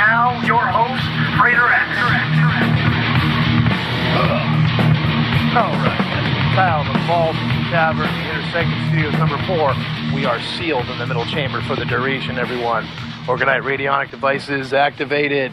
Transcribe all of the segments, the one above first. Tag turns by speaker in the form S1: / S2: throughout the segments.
S1: now, your host, Frater X.
S2: All right, Kyle, the Vault Tavern, Intersecting Studios number 4. We are sealed in the middle chamber for the duration, everyone. Orgonite radionic devices activated.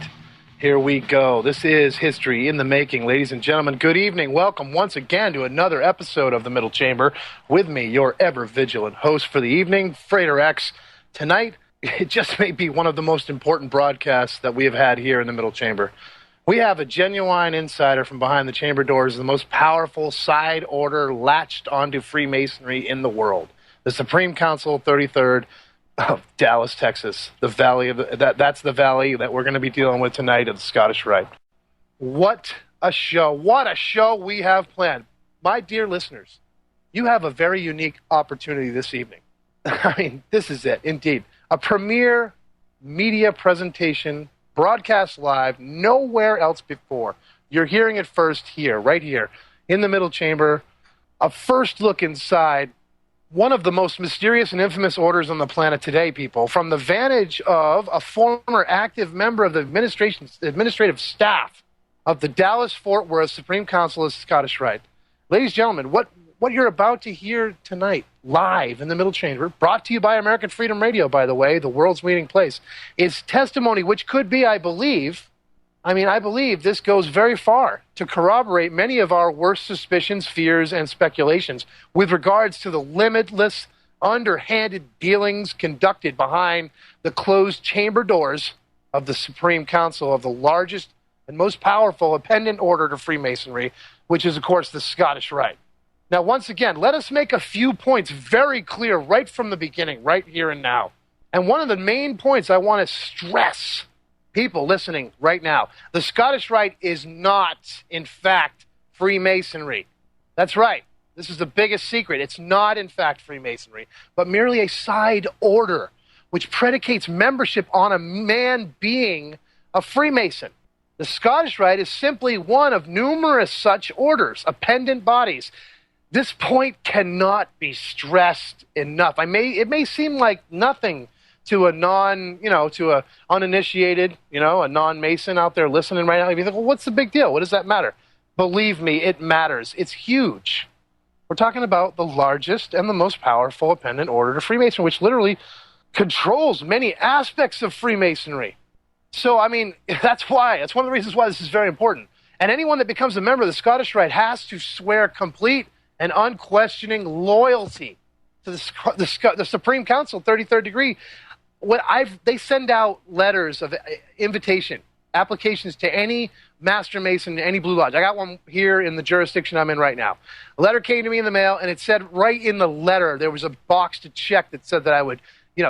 S2: Here we go. This is history in the making. Ladies and gentlemen, good evening. Welcome once again to another episode of The Middle Chamber. With me, your ever-vigilant host for the evening, Frater X. Tonight, it just may be one of the most important broadcasts that we have had here in the Middle Chamber. We have a genuine insider from behind the chamber doors, the most powerful side order latched onto Freemasonry in the world. The Supreme Council 33rd of Dallas, Texas. The valley of that's the valley that we're going to be dealing with tonight of the Scottish Rite. What a show. What a show we have planned. My dear listeners, you have a very unique opportunity this evening. I mean, this is it, indeed. A premier media presentation, broadcast live, nowhere else before. You're hearing it first here, right here, in the Middle Chamber. A first look inside one of the most mysterious and infamous orders on the planet today, people, from the vantage of a former active member of the administrative staff of the Dallas-Fort Worth Supreme Council of Scottish Rite. Ladies and gentlemen, what you're about to hear tonight, live in the Middle Chamber, brought to you by American Freedom Radio, by the way, the world's meeting place, is testimony which could be, I believe this goes very far to corroborate many of our worst suspicions, fears, and speculations with regards to the limitless, underhanded dealings conducted behind the closed chamber doors of the Supreme Council of the largest and most powerful appendant order to Freemasonry, which is, of course, the Scottish Rite. Now, once again, let us make a few points very clear right from the beginning, right here and now. And one of the main points I want to stress, people listening right now, the Scottish Rite is not, in fact, Freemasonry. That's right. This is the biggest secret. It's not, in fact, Freemasonry, but merely a side order which predicates membership on a man being a Freemason. The Scottish Rite is simply one of numerous such orders, appendant bodies. This point cannot be stressed enough. It may seem like nothing to a uninitiated, a non-Mason out there listening right now. You think, well, what's the big deal? What does that matter? Believe me, it matters. It's huge. We're talking about the largest and the most powerful appendant order to Freemasonry, which literally controls many aspects of Freemasonry. So, that's why. That's one of the reasons why this is very important. And anyone that becomes a member of the Scottish Rite has to swear complete and unquestioning loyalty to the Supreme Council, 33rd degree. They send out letters of invitation, applications to any Master Mason, any Blue Lodge. I got one here in the jurisdiction I'm in right now. A letter came to me in the mail, and it said right in the letter, there was a box to check that said that I would,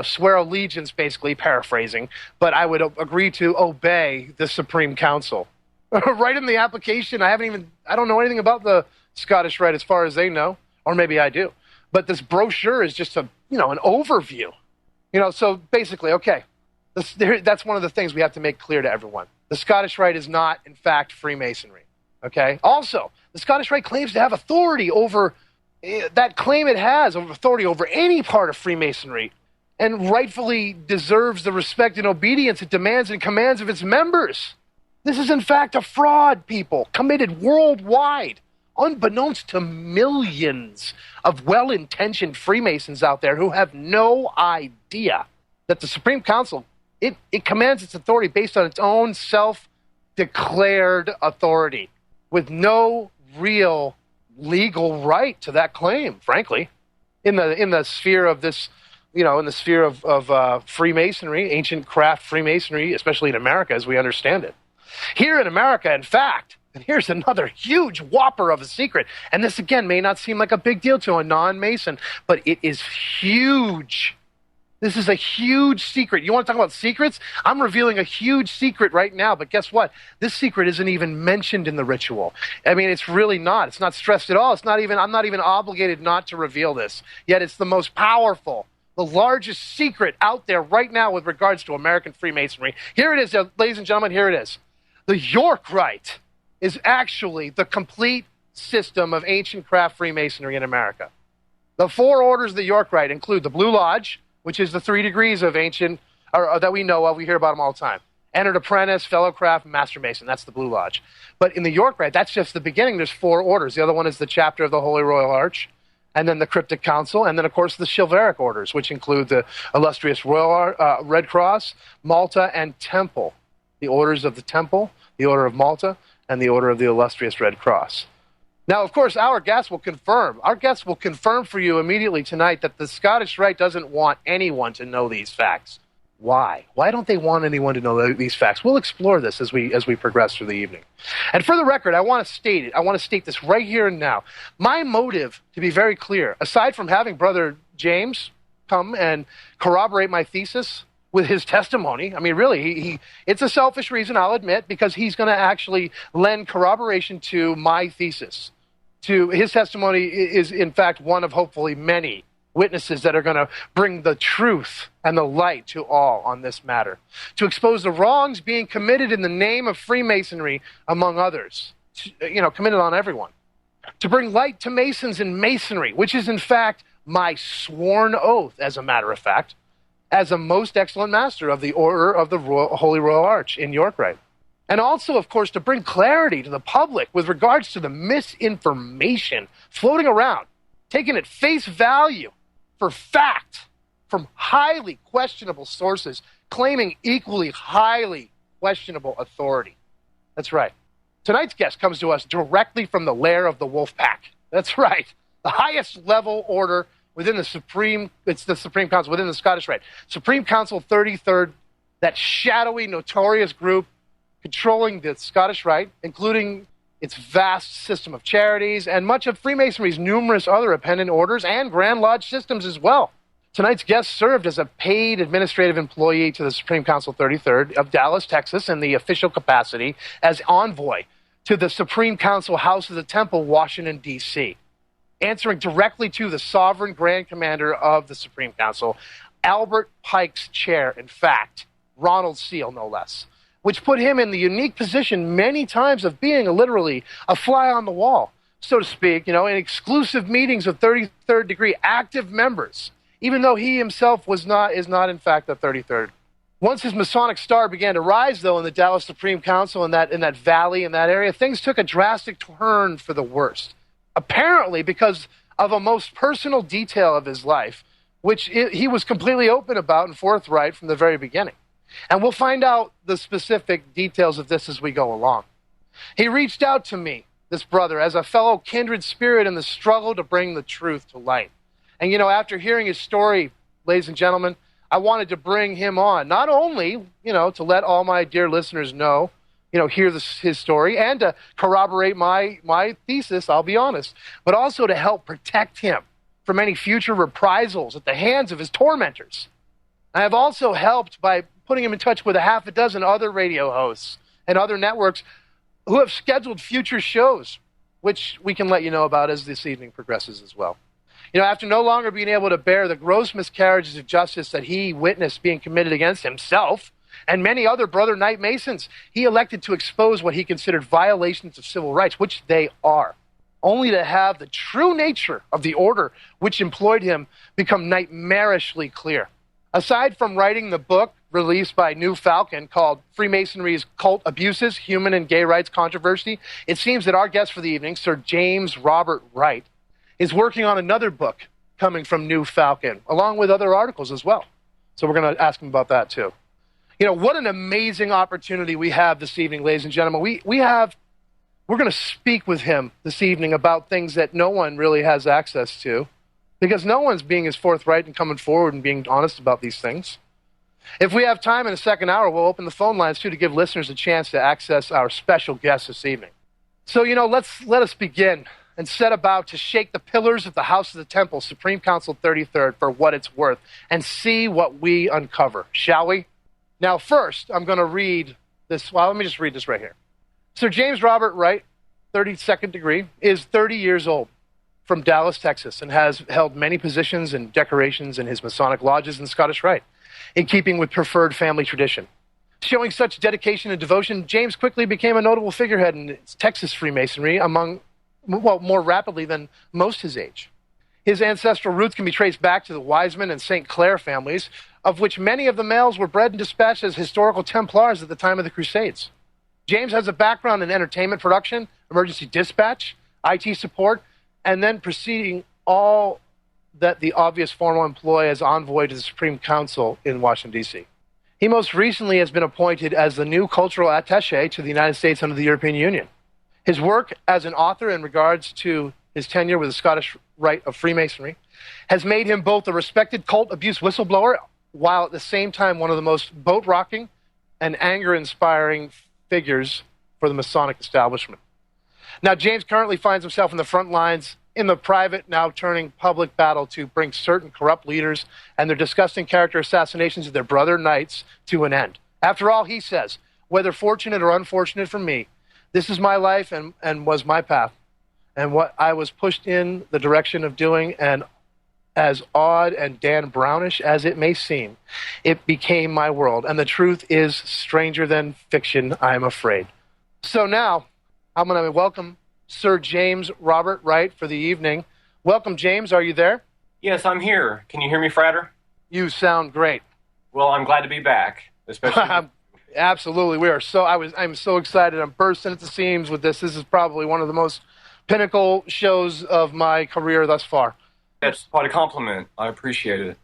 S2: swear allegiance, basically, paraphrasing, but I would agree to obey the Supreme Council. Right in the application, I don't know anything about the Scottish Rite as far as they know, or maybe I do. But this brochure is just an overview. So basically, okay, that's one of the things we have to make clear to everyone. The Scottish Rite is not, in fact, Freemasonry, okay? Also, the Scottish Rite claims to have authority over, that claim it has over authority over any part of Freemasonry, and rightfully deserves the respect and obedience it demands and commands of its members. This is, in fact, a fraud, people, committed worldwide, unbeknownst to millions of well-intentioned Freemasons out there who have no idea that the Supreme Council, it commands its authority based on its own self-declared authority with no real legal right to that claim, frankly. In the sphere of this, in the sphere of Freemasonry, ancient craft Freemasonry, especially in America as we understand it. Here in America, in fact, and here's another huge whopper of a secret. And this, again, may not seem like a big deal to a non-Mason, but it is huge. This is a huge secret. You want to talk about secrets? I'm revealing a huge secret right now, but guess what? This secret isn't even mentioned in the ritual. It's really not. It's not stressed at all. I'm not even obligated not to reveal this. Yet it's the most powerful, the largest secret out there right now with regards to American Freemasonry. Here it is, ladies and gentlemen, here it is. The York Rite is actually the complete system of ancient craft Freemasonry in America. The 4 orders of the York Rite include the Blue Lodge, which is the 3 degrees of ancient, or that we know of. We hear about them all the time. Entered apprentice, fellow craft, master mason. That's the Blue Lodge. But in the York Rite, that's just the beginning. There's 4 orders. The other one is the chapter of the Holy Royal Arch, and then the Cryptic Council, and then, of course, the chivalric orders, which include the illustrious Royal Red Cross, Malta, and Temple. The orders of the Temple, the Order of Malta, and the Order of the illustrious Red Cross. Now, of course, our guests will confirm for you immediately tonight that the Scottish Rite doesn't want anyone to know these facts. Why? Why don't they want anyone to know these facts? We'll explore this as we progress through the evening. And for the record, I want to state it. I want to state this right here and now. My motive, to be very clear, aside from having Brother James come and corroborate my thesis with his testimony, I mean, really, it's a selfish reason, I'll admit, because he's going to actually lend corroboration to my thesis. His testimony is, in fact, one of hopefully many witnesses that are going to bring the truth and the light to all on this matter, to expose the wrongs being committed in the name of Freemasonry, among others, committed on everyone, to bring light to Masons and Masonry, which is, in fact, my sworn oath, as a matter of fact, as a most excellent master of the Order of the Holy Royal Arch in York Rite. And also, of course, to bring clarity to the public with regards to the misinformation floating around, taken at face value for fact from highly questionable sources, claiming equally highly questionable authority. That's right. Tonight's guest comes to us directly from the lair of the wolf pack. That's right. The highest level order within the Supreme Council, within the Scottish Rite. Supreme Council 33rd, that shadowy, notorious group controlling the Scottish Rite, including its vast system of charities and much of Freemasonry's numerous other appendant orders and Grand Lodge systems as well. Tonight's guest served as a paid administrative employee to the Supreme Council 33rd of Dallas, Texas, in the official capacity as envoy to the Supreme Council House of the Temple, Washington, D.C., answering directly to the sovereign Grand Commander of the Supreme Council, Albert Pike's chair, in fact, Ronald Seal, no less, which put him in the unique position many times of being literally a fly on the wall, so to speak, in exclusive meetings of 33rd degree active members, even though he himself is not in fact a 33rd. Once his Masonic star began to rise, though, in the Dallas Supreme Council, in that valley, in that area, things took a drastic turn for the worst. Apparently because of a most personal detail of his life, which he was completely open about and forthright from the very beginning. And we'll find out the specific details of this as we go along. He reached out to me, this brother, as a fellow kindred spirit in the struggle to bring the truth to light. And, after hearing his story, ladies and gentlemen, I wanted to bring him on, not only, to let all my dear listeners know, hear his story and to corroborate my thesis, I'll be honest, but also to help protect him from any future reprisals at the hands of his tormentors. I have also helped by putting him in touch with a half a dozen other radio hosts and other networks who have scheduled future shows, which we can let you know about as this evening progresses as well. After no longer being able to bear the gross miscarriages of justice that he witnessed being committed against himself and many other Brother Knight Masons, he elected to expose what he considered violations of civil rights, which they are, only to have the true nature of the order which employed him become nightmarishly clear. Aside from writing the book released by New Falcon called Freemasonry's Cult Abuses, Human and Gay Rights Controversy, it seems that our guest for the evening, Sir James Robert Wright, is working on another book coming from New Falcon, along with other articles as well. So we're going to ask him about that too. What an amazing opportunity we have this evening, ladies and gentlemen. We're going to speak with him this evening about things that no one really has access to, because no one's being as forthright and coming forward and being honest about these things. If we have time in the second hour, we'll open the phone lines too to give listeners a chance to access our special guest this evening. So, let us begin and set about to shake the pillars of the House of the Temple, Supreme Council 33rd, for what it's worth, and see what we uncover, shall we? Now, first, I'm going to read this. Well, let me just read this right here. Sir James Robert Wright, 32nd degree, is 30 years old, from Dallas, Texas, and has held many positions and decorations in his Masonic lodges in the Scottish Rite, in keeping with preferred family tradition. Showing such dedication and devotion, James quickly became a notable figurehead in Texas Freemasonry more rapidly than most his age. His ancestral roots can be traced back to the Wiseman and St. Clair families, of which many of the males were bred and dispatched as historical Templars at the time of the Crusades. James has a background in entertainment production, emergency dispatch, IT support, and then preceding all that the obvious formal employ as envoy to the Supreme Council in Washington, D.C. He most recently has been appointed as the new cultural attaché to the United States under the European Union. His work as an author in regards to his tenure with the Scottish Rite of Freemasonry has made him both a respected cult abuse whistleblower, while at the same time one of the most boat-rocking and anger-inspiring figures for the Masonic establishment. Now, James currently finds himself in the front lines in the private, now turning public battle to bring certain corrupt leaders and their disgusting character assassinations of their brother knights to an end. After all, he says, whether fortunate or unfortunate for me, this is my life and was my path, and what I was pushed in the direction of doing, and as odd and Dan Brownish as it may seem, it became my world, and the truth is stranger than fiction, I'm afraid. So now, I'm going to welcome Sir James Robert Wright for the evening. Welcome, James. Are you there?
S3: Yes, I'm here. Can you hear me, Frater?
S2: You sound great.
S3: Well, I'm glad to be back, especially...
S2: Absolutely. I'm so excited. I'm bursting at the seams with this. This is probably one of the most pinnacle shows of my career thus far.
S3: That's quite a compliment. I appreciate it.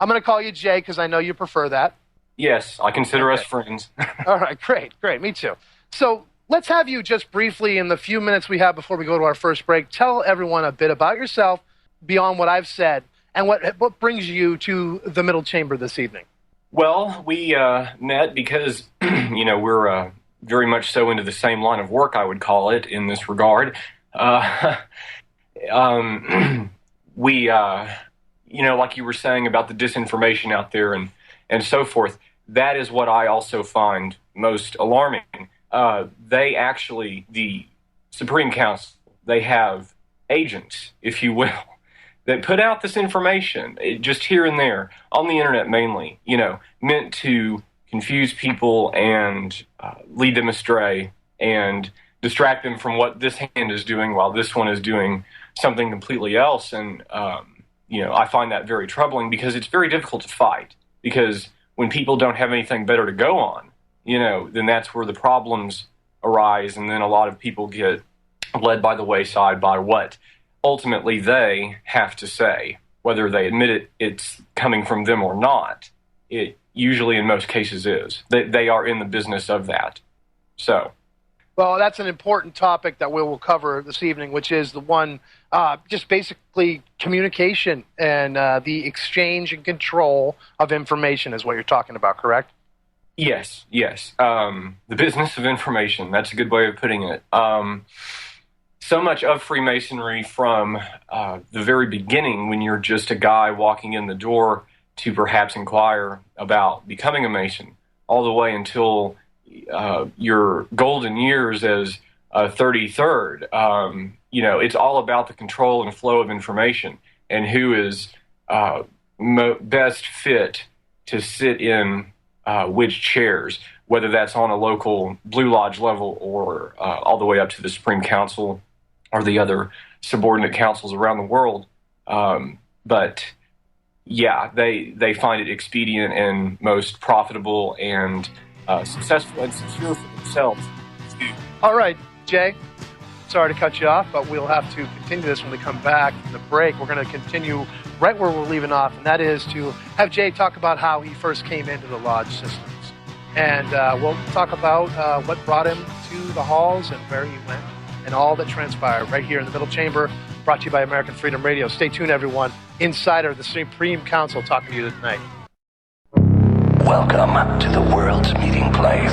S2: I'm going to call you Jay because I know you prefer that.
S3: Yes, I consider us friends.
S2: All right, great. Me too. So let's have you just briefly, in the few minutes we have before we go to our first break, tell everyone a bit about yourself beyond what I've said and what brings you to the middle chamber this evening.
S3: Well, we met because, we're very much so into the same line of work, I would call it, in this regard. We, like you were saying about the disinformation out there and so forth, that is what I also find most alarming. The Supreme Council, they have agents, if you will, that put out this information, just here and there, on the internet mainly, meant to confuse people and lead them astray and distract them from what this hand is doing while this one is doing something completely else. And, I find that very troubling because it's very difficult to fight. Because when people don't have anything better to go on, then that's where the problems arise. And then a lot of people get led by the wayside by what ultimately they have to say, whether they admit it's coming from them or not. It usually, in most cases, is. They are in the business of that. So,
S2: well, that's an important topic that we will cover this evening, which is the one, just basically communication and the exchange and control of information is what you're talking about, correct?
S3: Yes. The business of information. That's a good way of putting it. So much of Freemasonry from the very beginning, when you're just a guy walking in the door to perhaps inquire about becoming a Mason, all the way until your golden years as a 33rd, it's all about the control and flow of information and who is best fit to sit in which chairs, whether that's on a local Blue Lodge level or all the way up to the Supreme Council or the other subordinate councils around the world. But yeah, they find it expedient and most profitable and successful and secure for themselves.
S2: All right, Jay, sorry to cut you off, but we'll have to continue this when we come back from the break. We're going to continue right where we're leaving off, and that is to have Jay talk about how he first came into the lodge systems. And we'll talk about what brought him to the halls and where he went and all that transpired right here in the Middle Chamber, brought to you by American Freedom Radio. Stay tuned, everyone. Insider, the Supreme Council, talking to you tonight.
S4: Welcome to the world's meeting place.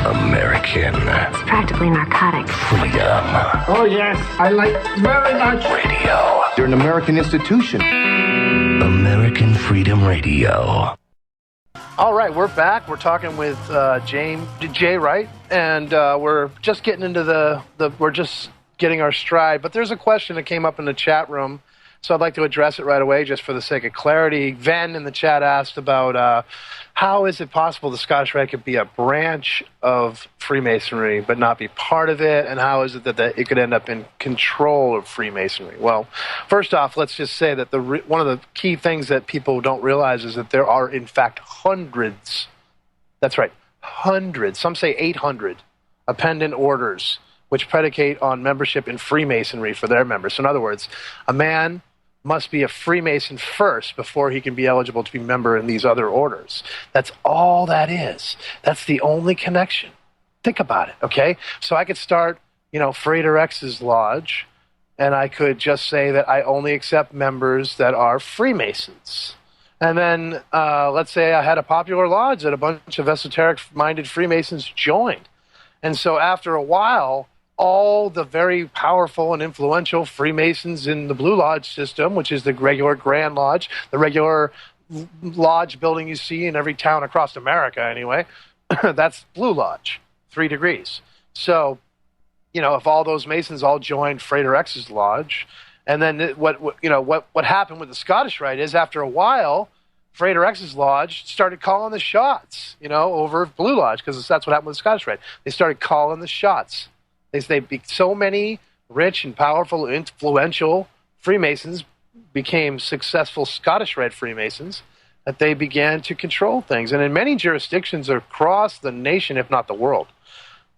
S4: American.
S5: It's practically narcotic.
S4: Freedom.
S1: Oh, yes, I like very much.
S4: Radio.
S6: You're an American institution.
S4: American Freedom Radio.
S2: All right, we're back. We're talking with Jay Wright, and we're just getting into we're just getting our stride. But there's a question that came up in the chat room So I'd like to address it right away just for the sake of clarity. Ven in the chat asked about how is it possible the Scottish Rite could be a branch of Freemasonry but not be part of it, and how is it that it could end up in control of Freemasonry? Well, first off, let's just say that one of the key things that people don't realize is that there are, in fact, hundreds, that's right, hundreds, some say 800, appendant orders which predicate on membership in Freemasonry for their members. So in other words, a man must be a Freemason first before he can be eligible to be a member in these other orders. That's all that is. That's the only connection. Think about it, okay? So I could start, Frater X's lodge, and I could just say that I only accept members that are Freemasons. And then let's say I had a popular lodge that a bunch of esoteric-minded Freemasons joined. And so after a while, all the very powerful and influential Freemasons in the Blue Lodge system, which is the regular Grand Lodge, the regular lodge building you see in every town across America anyway, that's Blue Lodge, 3 degrees. So, if all those Masons all joined Frater X's lodge, and then what happened with the Scottish Rite is after a while, Frater X's lodge started calling the shots, over Blue Lodge, because that's what happened with the Scottish Rite. They started calling the shots. So many rich and powerful, influential Freemasons became successful Scottish Rite Freemasons that they began to control things. And in many jurisdictions across the nation, if not the world,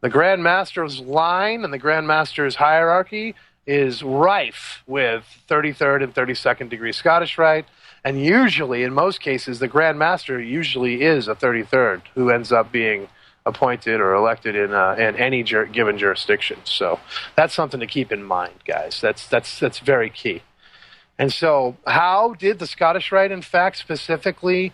S2: the Grand Master's line and the Grand Master's hierarchy is rife with 33rd and 32nd degree Scottish Rite. And usually, in most cases, the Grand Master usually is a 33rd who ends up being appointed or elected in any given jurisdiction. So that's something to keep in mind, guys. That's very key. And so how did the Scottish Rite, in fact, specifically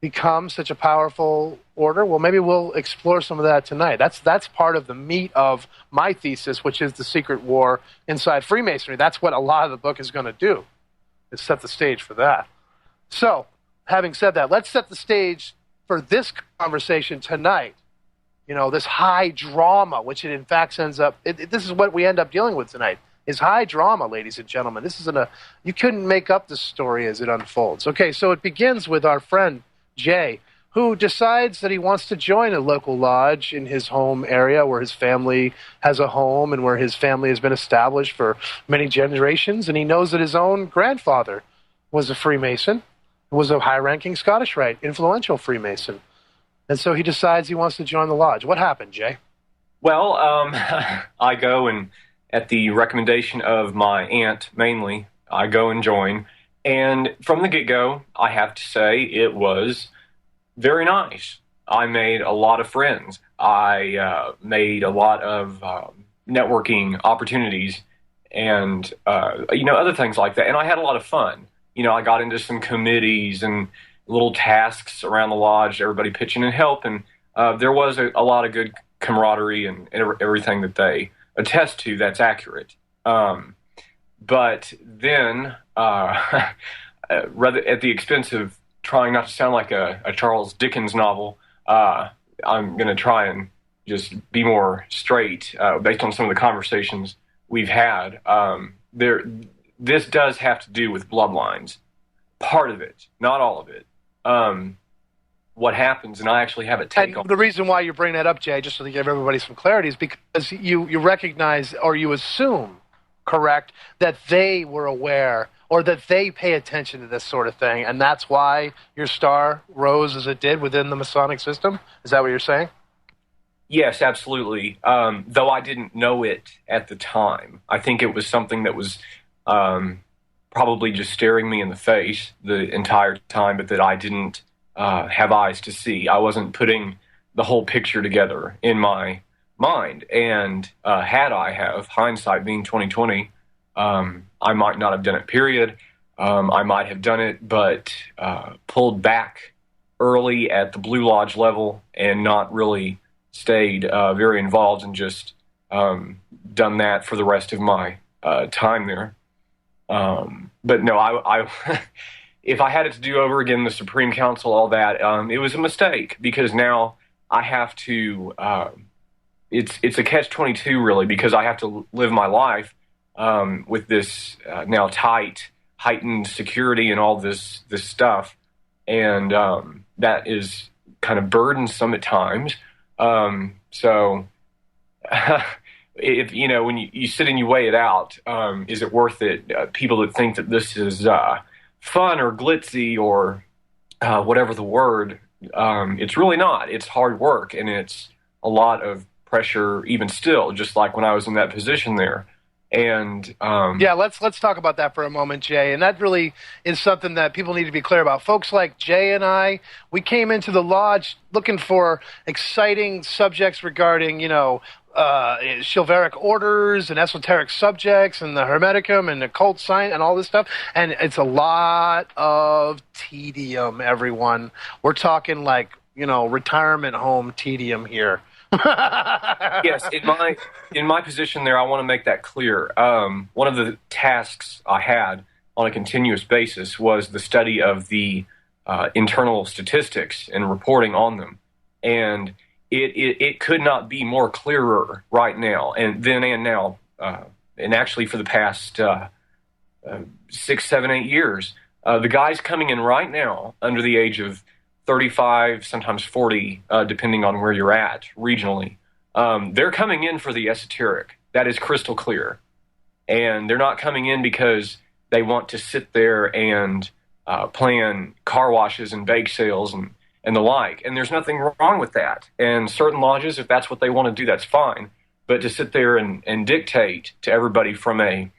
S2: become such a powerful order? Well, maybe we'll explore some of that tonight. That's part of the meat of my thesis, which is the secret war inside Freemasonry. That's what a lot of the book is going to do, is set the stage for that. So, having said that, let's set the stage for this conversation tonight. This high drama, which it in fact ends up, this is what we end up dealing with tonight, is high drama, ladies and gentlemen. This isn't you couldn't make up the story as it unfolds. Okay, so it begins with our friend Jay, who decides that he wants to join a local lodge in his home area where his family has a home and where his family has been established for many generations. And he knows that his own grandfather was a Freemason, was a high-ranking Scottish Rite, influential Freemason. And so he decides he wants to join the lodge. What happened, Jay?
S3: Well, I go and, at the recommendation of my aunt mainly, I go and join. And from the get-go, I have to say it was very nice. I made a lot of friends. I made a lot of networking opportunities and, other things like that. And I had a lot of fun. I got into some committees and little tasks around the lodge, everybody pitching in help, and there was a lot of good camaraderie and everything that they attest to that's accurate. But then, rather at the expense of trying not to sound like a Charles Dickens novel, I'm going to try and just be more straight based on some of the conversations we've had. This does have to do with bloodlines. Part of it, not all of it. What happens, and I actually have a take on
S2: the reason why you bring that up, Jay, just to give everybody some clarity, is because you recognize or you assume, correct, that they were aware or that they pay attention to this sort of thing, and that's why your star rose as it did within the Masonic system? Is that what you're saying?
S3: Yes, absolutely. Though I didn't know it at the time. I think it was something that was probably just staring me in the face the entire time, but that I didn't have eyes to see. I wasn't putting the whole picture together in my mind. And had I have, hindsight being 2020, I might not have done it, period. I might have done it, but pulled back early at the Blue Lodge level and not really stayed very involved and just done that for the rest of my time there. But no, I if I had it to do over again, the Supreme Council, all that, it was a mistake because now I have to, it's a catch-22 really, because I have to live my life with this now tight heightened security and all this stuff, and that is kind of burdensome at times. So if when you sit and you weigh it out, is it worth it? People that think that this is fun or glitzy or whatever the word, it's really not. It's hard work, and it's a lot of pressure even still, just like when I was in that position there. And
S2: let's talk about that for a moment, Jay. And that really is something that people need to be clear about. Folks like Jay and I, we came into the lodge looking for exciting subjects regarding, chivalric orders and esoteric subjects and the Hermeticum and occult science and all this stuff. And it's a lot of tedium, everyone. We're talking like, retirement home tedium here.
S3: Yes, in my position there, I want to make that clear. One of the tasks I had on a continuous basis was the study of the internal statistics and reporting on them, and it could not be more clearer right now and now, and actually for the past 6, 7, 8 years, the guys coming in right now under the age of 35, sometimes 40, depending on where you're at regionally. They're coming in for the esoteric. That is crystal clear. And they're not coming in because they want to sit there and plan car washes and bake sales and the like. And there's nothing wrong with that. And certain lodges, if that's what they want to do, that's fine. But to sit there and dictate to everybody from a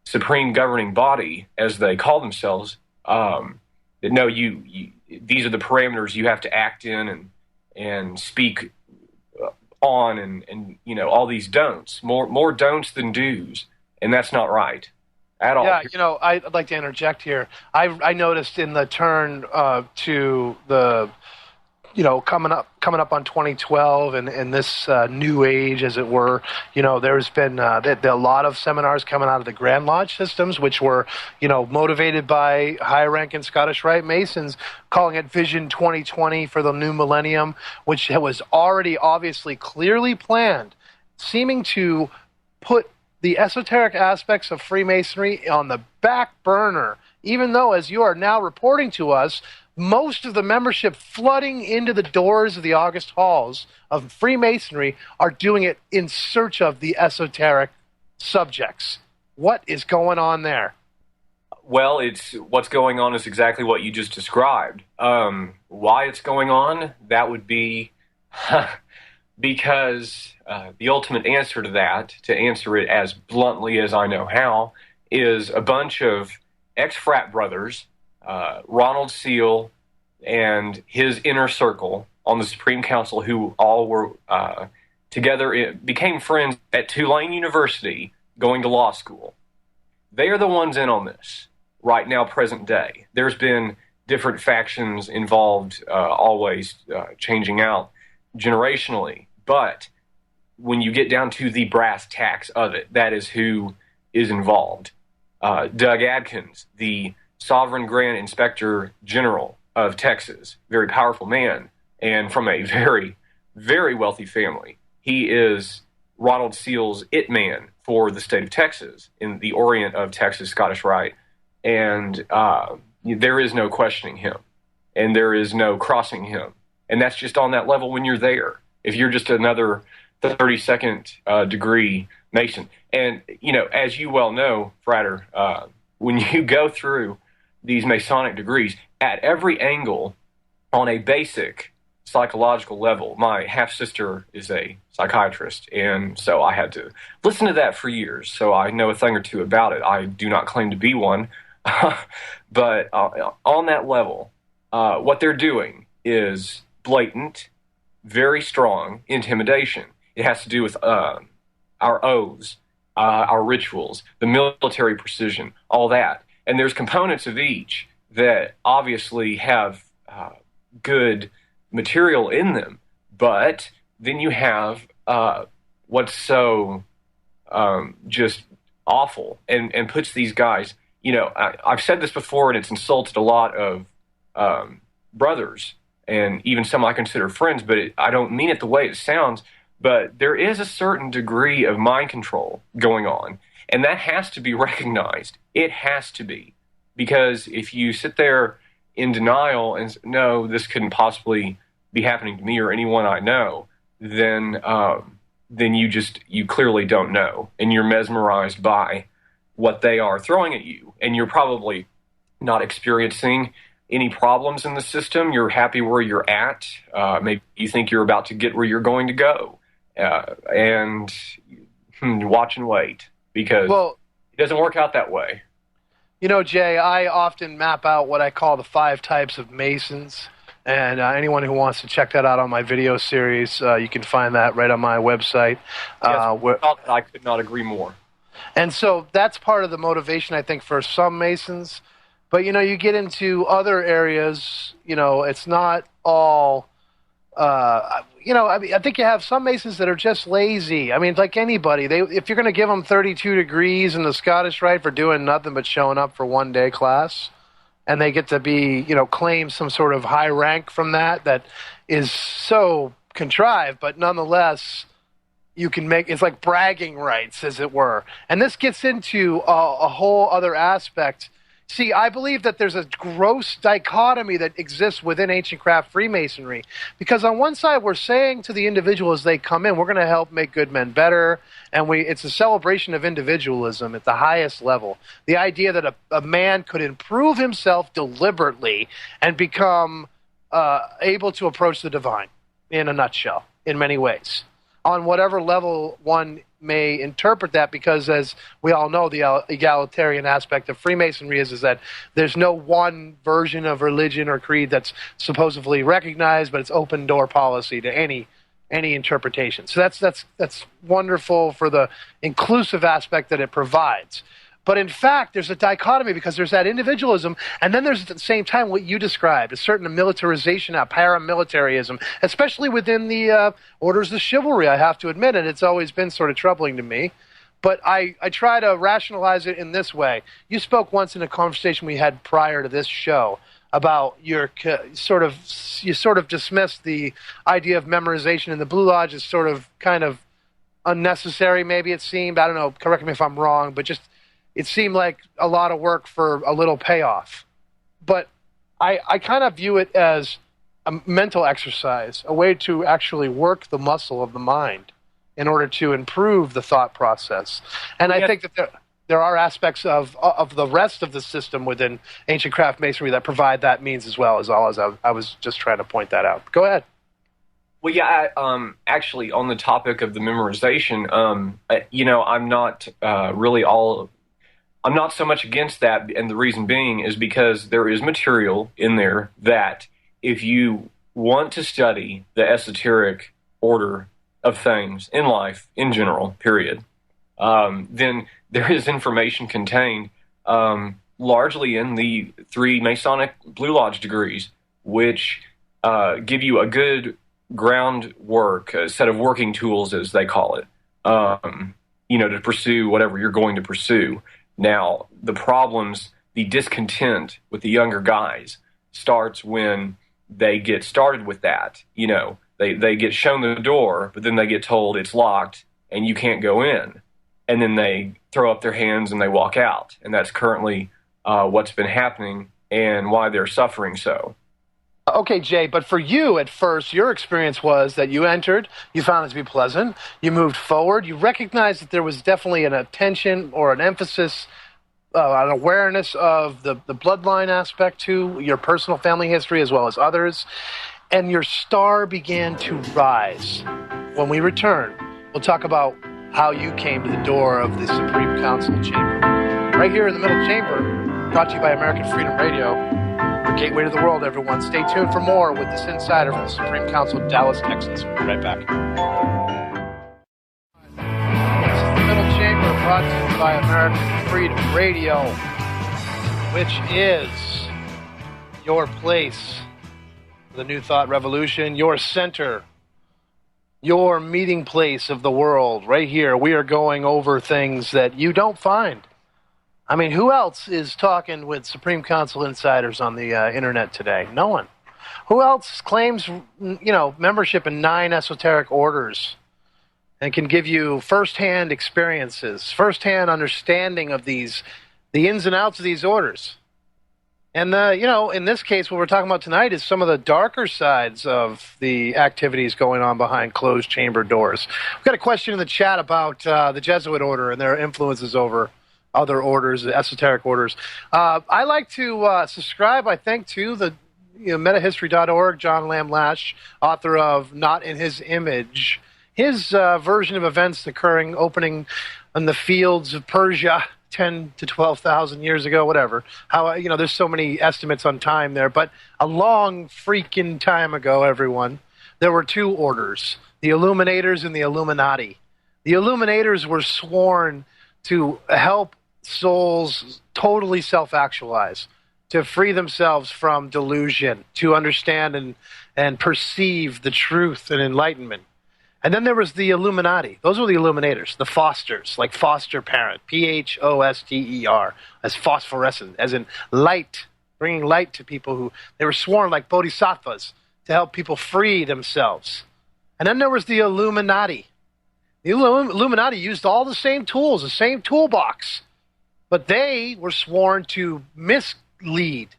S3: supreme governing body, as they call themselves, that no, these are the parameters you have to act in and speak on and all these don'ts, more don'ts than do's, and that's not right at all.
S2: Yeah, I'd like to interject here. I noticed in the turn to the coming up on 2012 and this new age, as it were, there's been a lot of seminars coming out of the Grand Lodge systems, which were, motivated by high-ranking Scottish Rite Masons, calling it Vision 2020 for the new millennium, which was already obviously clearly planned, seeming to put the esoteric aspects of Freemasonry on the back burner, even though, as you are now reporting to us, most of the membership flooding into the doors of the August halls of Freemasonry are doing it in search of the esoteric subjects. What is going on there?
S3: Well, what's going on is exactly what you just described. Why it's going on, that would be because the ultimate answer to that, to answer it as bluntly as I know how, is a bunch of ex-frat brothers, Ronald Seal and his inner circle on the Supreme Council, who all were together, became friends at Tulane University going to law school. They are the ones in on this right now, present day. There's been different factions involved, always changing out generationally. But when you get down to the brass tacks of it, that is who is involved. Doug Adkins, the Sovereign Grand Inspector General of Texas, very powerful man, and from a very, very wealthy family. He is Ronald Seal's it man for the state of Texas, in the Orient of Texas, Scottish Rite. And there is no questioning him, and there is no crossing him. And that's just on that level when you're there. If you're just another 32nd degree Mason. And, as you well know, Frater, when you go through these Masonic degrees, at every angle, on a basic psychological level, my half-sister is a psychiatrist, and so I had to listen to that for years, so I know a thing or two about it. I do not claim to be one, but on that level, what they're doing is blatant, very strong intimidation. It has to do with our oaths, our rituals, the military precision, all that. And there's components of each that obviously have good material in them. But then you have what's so just awful and puts these guys, I've said this before, and it's insulted a lot of brothers and even some I consider friends, but I don't mean it the way it sounds. But there is a certain degree of mind control going on, and that has to be recognized. It has to be. Because if you sit there in denial and no, this couldn't possibly be happening to me or anyone I know, then you clearly don't know, and you're mesmerized by what they are throwing at you, and you're probably not experiencing any problems in the system. You're happy where you're at. Maybe you think you're about to get where you're going to go, and watch and wait, because it doesn't work out that way.
S2: You know, Jay, I often map out what I call the 5 types of Masons. And anyone who wants to check that out on my video series, you can find that right on my website.
S3: Yes, I could not agree more.
S2: And so that's part of the motivation, I think, for some Masons. But, you know, you get into other areas, you know, it's not all, you know, I mean, I think you have some Masons that are just lazy. I mean, like anybody, if you're going to give them 32 degrees in the Scottish Rite for doing nothing but showing up for one-day class, and they get to be, you know, claim some sort of high rank from that is so contrived, but nonetheless, you can make, it's like bragging rights, as it were. And this gets into a whole other aspect. See, I believe that there's a gross dichotomy that exists within ancient craft Freemasonry. Because on one side, we're saying to the individual as they come in, we're going to help make good men better. And it's a celebration of individualism at the highest level. The idea that a man could improve himself deliberately and become able to approach the divine, in a nutshell, in many ways. On whatever level one may interpret that, because as we all know, the egalitarian aspect of Freemasonry is that there's no one version of religion or creed that's supposedly recognized, but it's open door policy to any interpretation. So that's wonderful for the inclusive aspect that it provides. But in fact, there's a dichotomy, because there's that individualism, and then there's at the same time what you described, a certain militarization, paramilitarism, especially within the orders of chivalry, I have to admit, and it's always been sort of troubling to me. But I try to rationalize it in this way. You spoke once in a conversation we had prior to this show about you sort of dismissed the idea of memorization in the Blue Lodge as sort of kind of unnecessary, maybe it seemed. I don't know, correct me if I'm wrong, but just it seemed like a lot of work for a little payoff. But I kind of view it as a mental exercise, a way to actually work the muscle of the mind in order to improve the thought process. And I think that there are aspects of the rest of the system within ancient craft masonry that provide that means as well. As I was just trying to point that out. Go ahead.
S3: Well, yeah, actually, on the topic of the memorization, you know, I'm not I'm not so much against that, and the reason being is because there is material in there that if you want to study the esoteric order of things in life, in general, period, then there is information contained largely in the 3 Masonic Blue Lodge degrees, which give you a good groundwork, a set of working tools, as they call it, you know, to pursue whatever you're going to pursue. Now, the problems, the discontent with the younger guys starts when they get started with that. You know, they get shown the door, but then they get told it's locked and you can't go in. And then they throw up their hands and they walk out. And that's currently what's been happening and why they're suffering so.
S2: Okay, Jay, but for you at first, your experience was that you entered, you found it to be pleasant, you moved forward, you recognized that there was definitely an attention or an emphasis, an awareness of the bloodline aspect to your personal family history as well as others, and your star began to rise. When we return, we'll talk about how you came to the door of the Supreme Council chamber. Right here in the middle chamber, brought to you by American Freedom Radio. Gateway to the world, everyone. Stay tuned for more with this insider from the Supreme Council of Dallas, Texas. We'll be right back. This is the Middle Chamber, brought to you by American Freedom Radio, which is your place for the New Thought Revolution, your center, your meeting place of the world. Right here, we are going over things that you don't find. I mean, who else is talking with Supreme Council insiders on the internet today? No one. Who else claims, you know, membership in 9 esoteric orders and can give you firsthand experiences, firsthand understanding of the ins and outs of these orders? And, in this case, what we're talking about tonight is some of the darker sides of the activities going on behind closed chamber doors. We've got a question in the chat about the Jesuit order and their influences over other orders, esoteric orders. I like to subscribe, I think, to the metahistory.org, John Lamb Lash, author of Not in His Image, his version of events opening in the fields of Persia 10 to 12,000 years ago, whatever. How, there's so many estimates on time there, but a long freaking time ago, everyone, there were two orders, the Illuminators and the Illuminati. The Illuminators were sworn to help souls totally self-actualize, to free themselves from delusion, to understand and perceive the truth and enlightenment. And then there was the Illuminati. Those were the Illuminators, the Fosters, like foster parent, P-H-O-S-T-E-R, as phosphorescent, as in light, bringing light to people who, they were sworn like bodhisattvas to help people free themselves. And then there was the Illuminati. The Illuminati used all the same tools, the same toolbox, but they were sworn to mislead,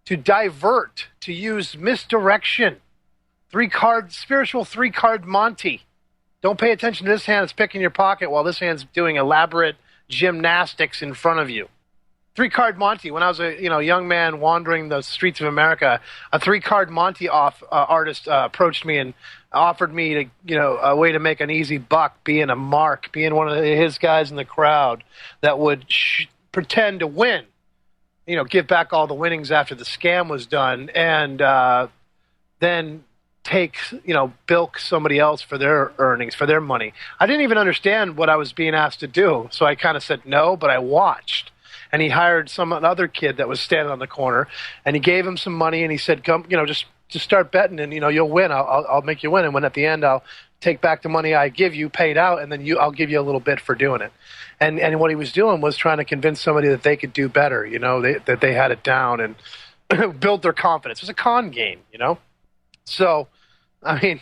S2: to divert, to use misdirection. Spiritual three-card Monty. Don't pay attention to this hand that's picking your pocket while this hand's doing elaborate gymnastics in front of you. Three-card Monty. When I was a young man wandering the streets of America, a three-card Monty artist approached me and offered me a way to make an easy buck, being a mark, being one of his guys in the crowd that would pretend to win, give back all the winnings after the scam was done, and then bilk somebody else for their earnings, for their money. I didn't even understand what I was being asked to do, so I kind of said no, but I watched. And he hired some other kid that was standing on the corner, and he gave him some money, and he said, "Come, just start betting, and you'll win. I'll make you win, and when at the end I'll take back the money I give you, paid out, and then I'll give you a little bit for doing it." And what he was doing was trying to convince somebody that they could do better, that they had it down and build their confidence. It was a con game, So, I mean,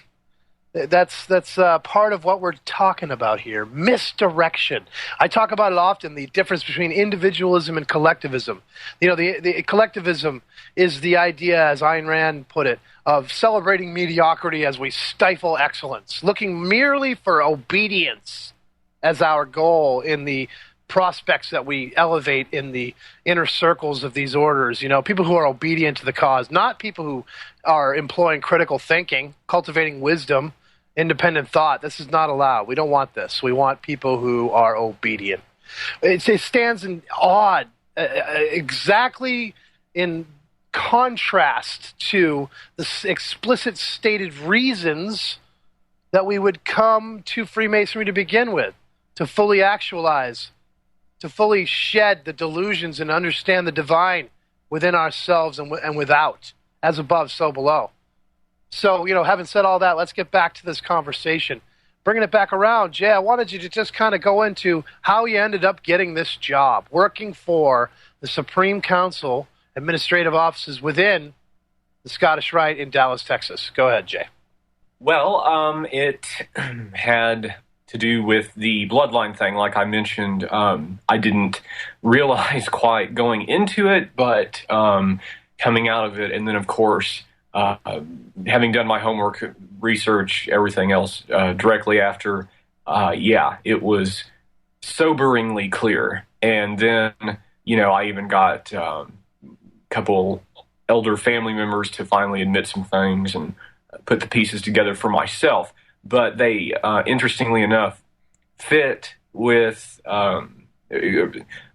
S2: that's part of what we're talking about here. Misdirection. I talk about it often, the difference between individualism and collectivism. The collectivism is the idea, as Ayn Rand put it, of celebrating mediocrity as we stifle excellence, looking merely for obedience as our goal in the prospects that we elevate in the inner circles of these orders, people who are obedient to the cause, not people who are employing critical thinking, cultivating wisdom, independent thought. This is not allowed. We don't want this. We want people who are obedient. It stands in odd, exactly in contrast to the explicit stated reasons that we would come to Freemasonry to begin with, to fully actualize, to fully shed the delusions and understand the divine within ourselves and without, as above, so below. So, having said all that, let's get back to this conversation. Bringing it back around, Jay, I wanted you to just kind of go into how you ended up getting this job, working for the Supreme Council administrative offices within the Scottish Rite in Dallas, Texas. Go ahead, Jay.
S3: Well, it had to do with the bloodline thing, like I mentioned. I didn't realize quite going into it, but coming out of it, and then, of course, having done my homework, research, everything else directly after, it was soberingly clear. And then, I even got a couple elder family members to finally admit some things and put the pieces together for myself. But they, interestingly enough, fit with,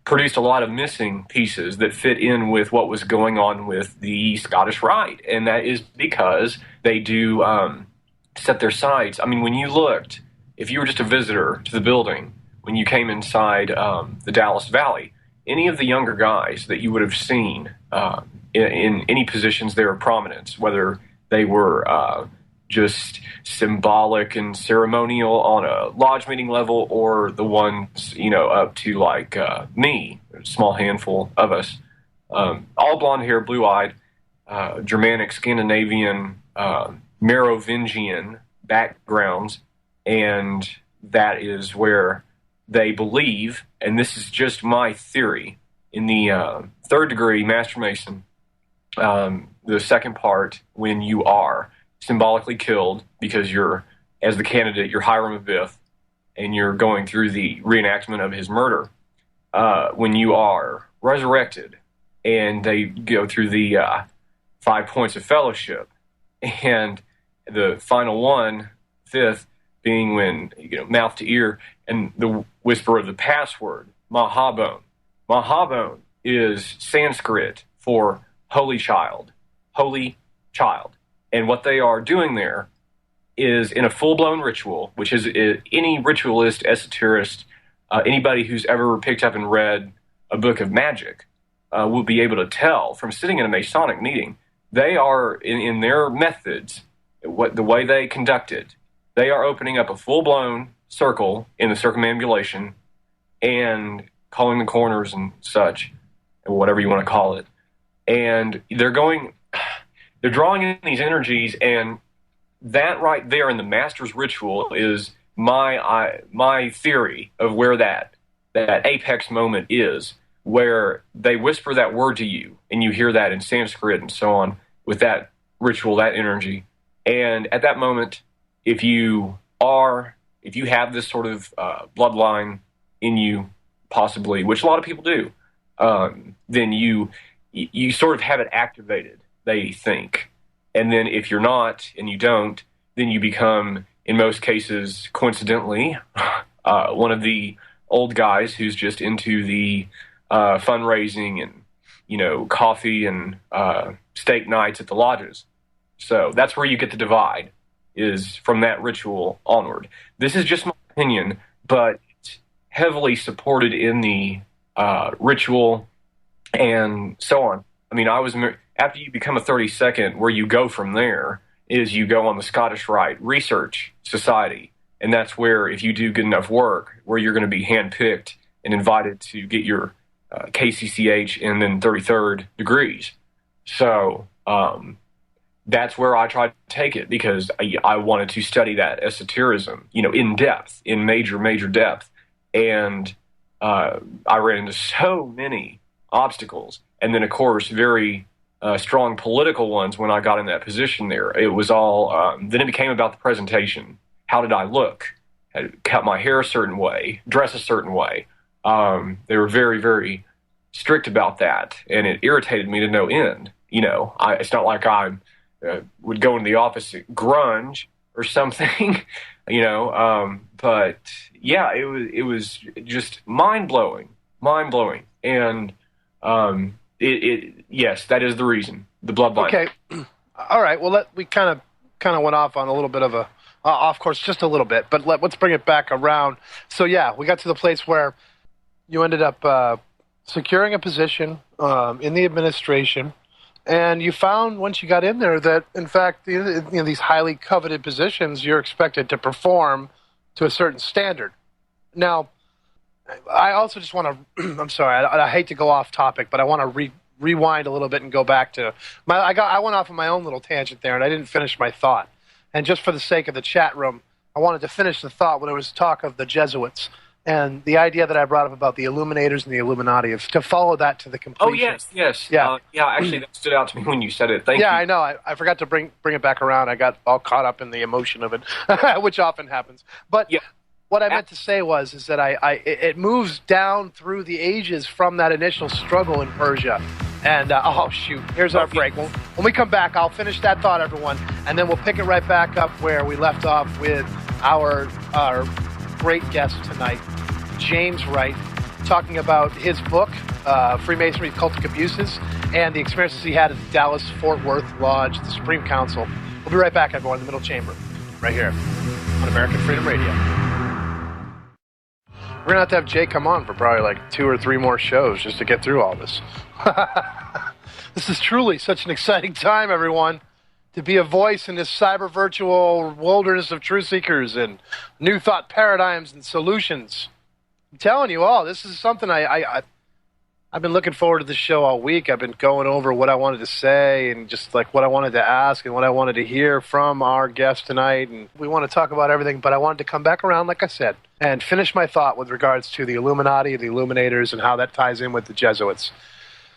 S3: produced a lot of missing pieces that fit in with what was going on with the Scottish Rite. And that is because they do set their sights. I mean, when you looked, if you were just a visitor to the building, when you came inside the Dallas Valley, any of the younger guys that you would have seen in any positions there of prominence, whether they were just symbolic and ceremonial on a lodge meeting level, or the ones, up to like me, a small handful of us, all blonde hair, blue-eyed, Germanic, Scandinavian, Merovingian backgrounds, and that is where they believe, and this is just my theory, in the third degree Master Mason, The second part, when you are symbolically killed because you're, as the candidate, you're Hiram Abiff, and you're going through the reenactment of his murder. When you are resurrected, and they go through the 5 points of fellowship, and the final one, fifth, being when mouth to ear, and the whisper of the password, Mahabone. Mahabone is Sanskrit for holy child, holy child. And what they are doing there is in a full-blown ritual, which is any ritualist, esoterist, anybody who's ever picked up and read a book of magic will be able to tell from sitting in a Masonic meeting. They are, in their methods, the way they conduct it, they are opening up a full-blown circle in the circumambulation and calling the corners and such, or whatever you want to call it. And they're drawing in these energies, and that right there in the master's ritual is my theory of where that apex moment is, where they whisper that word to you, and you hear that in Sanskrit and so on with that ritual, that energy. And at that moment, if you have this sort of bloodline in you, possibly, which a lot of people do, then you sort of have it activated, they think. And then if you're not, and you don't, then you become, in most cases, coincidentally, one of the old guys who's just into the fundraising and, coffee and steak nights at the lodges. So that's where you get the divide, is from that ritual onward. This is just my opinion, but it's heavily supported in the ritual and so on. I mean, after you become a 32nd, where you go from there is you go on the Scottish Rite Research Society, and that's where, if you do good enough work, where you're going to be handpicked and invited to get your KCCH and then 33rd degrees. So that's where I tried to take it, because I wanted to study that esotericism, in depth, in major depth. And I ran into so many obstacles. And then, of course, very strong political ones when I got in that position there. It was all, then it became about the presentation. How did I look? I cut my hair a certain way, dress a certain way. They were very, very strict about that, and it irritated me to no end. It's not like I would go into the office at grunge or something, but yeah, it was just mind-blowing. And yes, that is the reason, the bloodline.
S2: Okay. All right. Well, we kind of went off on a little bit of a off course, just a little bit, but let's bring it back around. So yeah, we got to the place where you ended up securing a position in the administration, and you found once you got in there that, in fact, these highly coveted positions, you're expected to perform to a certain standard. Now, I also just want to, I'm sorry, I hate to go off topic, but I want to rewind a little bit and go back to, I went off on my own little tangent there, and I didn't finish my thought. And just for the sake of the chat room, I wanted to finish the thought when there was talk of the Jesuits and the idea that I brought up about the Illuminators and the Illuminati, to follow that to the completion.
S3: Oh, yes.
S2: Yeah.
S3: Actually, that stood out to me when you said it. Thank you.
S2: Yeah, I know. I forgot to bring it back around. I got all caught up in the emotion of it, which often happens. But yeah. What I meant to say is that it moves down through the ages from that initial struggle in Persia. And, here's our break. When we come back, I'll finish that thought, everyone, and then we'll pick it right back up where we left off with our great guest tonight, James Wright, talking about his book, Freemasonry, Cultic Abuses, and the experiences he had at the Dallas-Fort Worth Lodge, the Supreme Council. We'll be right back, everyone, in the Middle Chamber, right here on American Freedom Radio. We're going to have Jay come on for probably like 2 or 3 more shows just to get through all this. This is truly such an exciting time, everyone, to be a voice in this cyber virtual wilderness of truth seekers and new thought paradigms and solutions. I'm telling you all, this is something I've been looking forward to this show all week. I've been going over what I wanted to say and just like what I wanted to ask and what I wanted to hear from our guest tonight. And we want to talk about everything, but I wanted to come back around, like I said, and finish my thought with regards to the Illuminati, the Illuminators, and how that ties in with the Jesuits.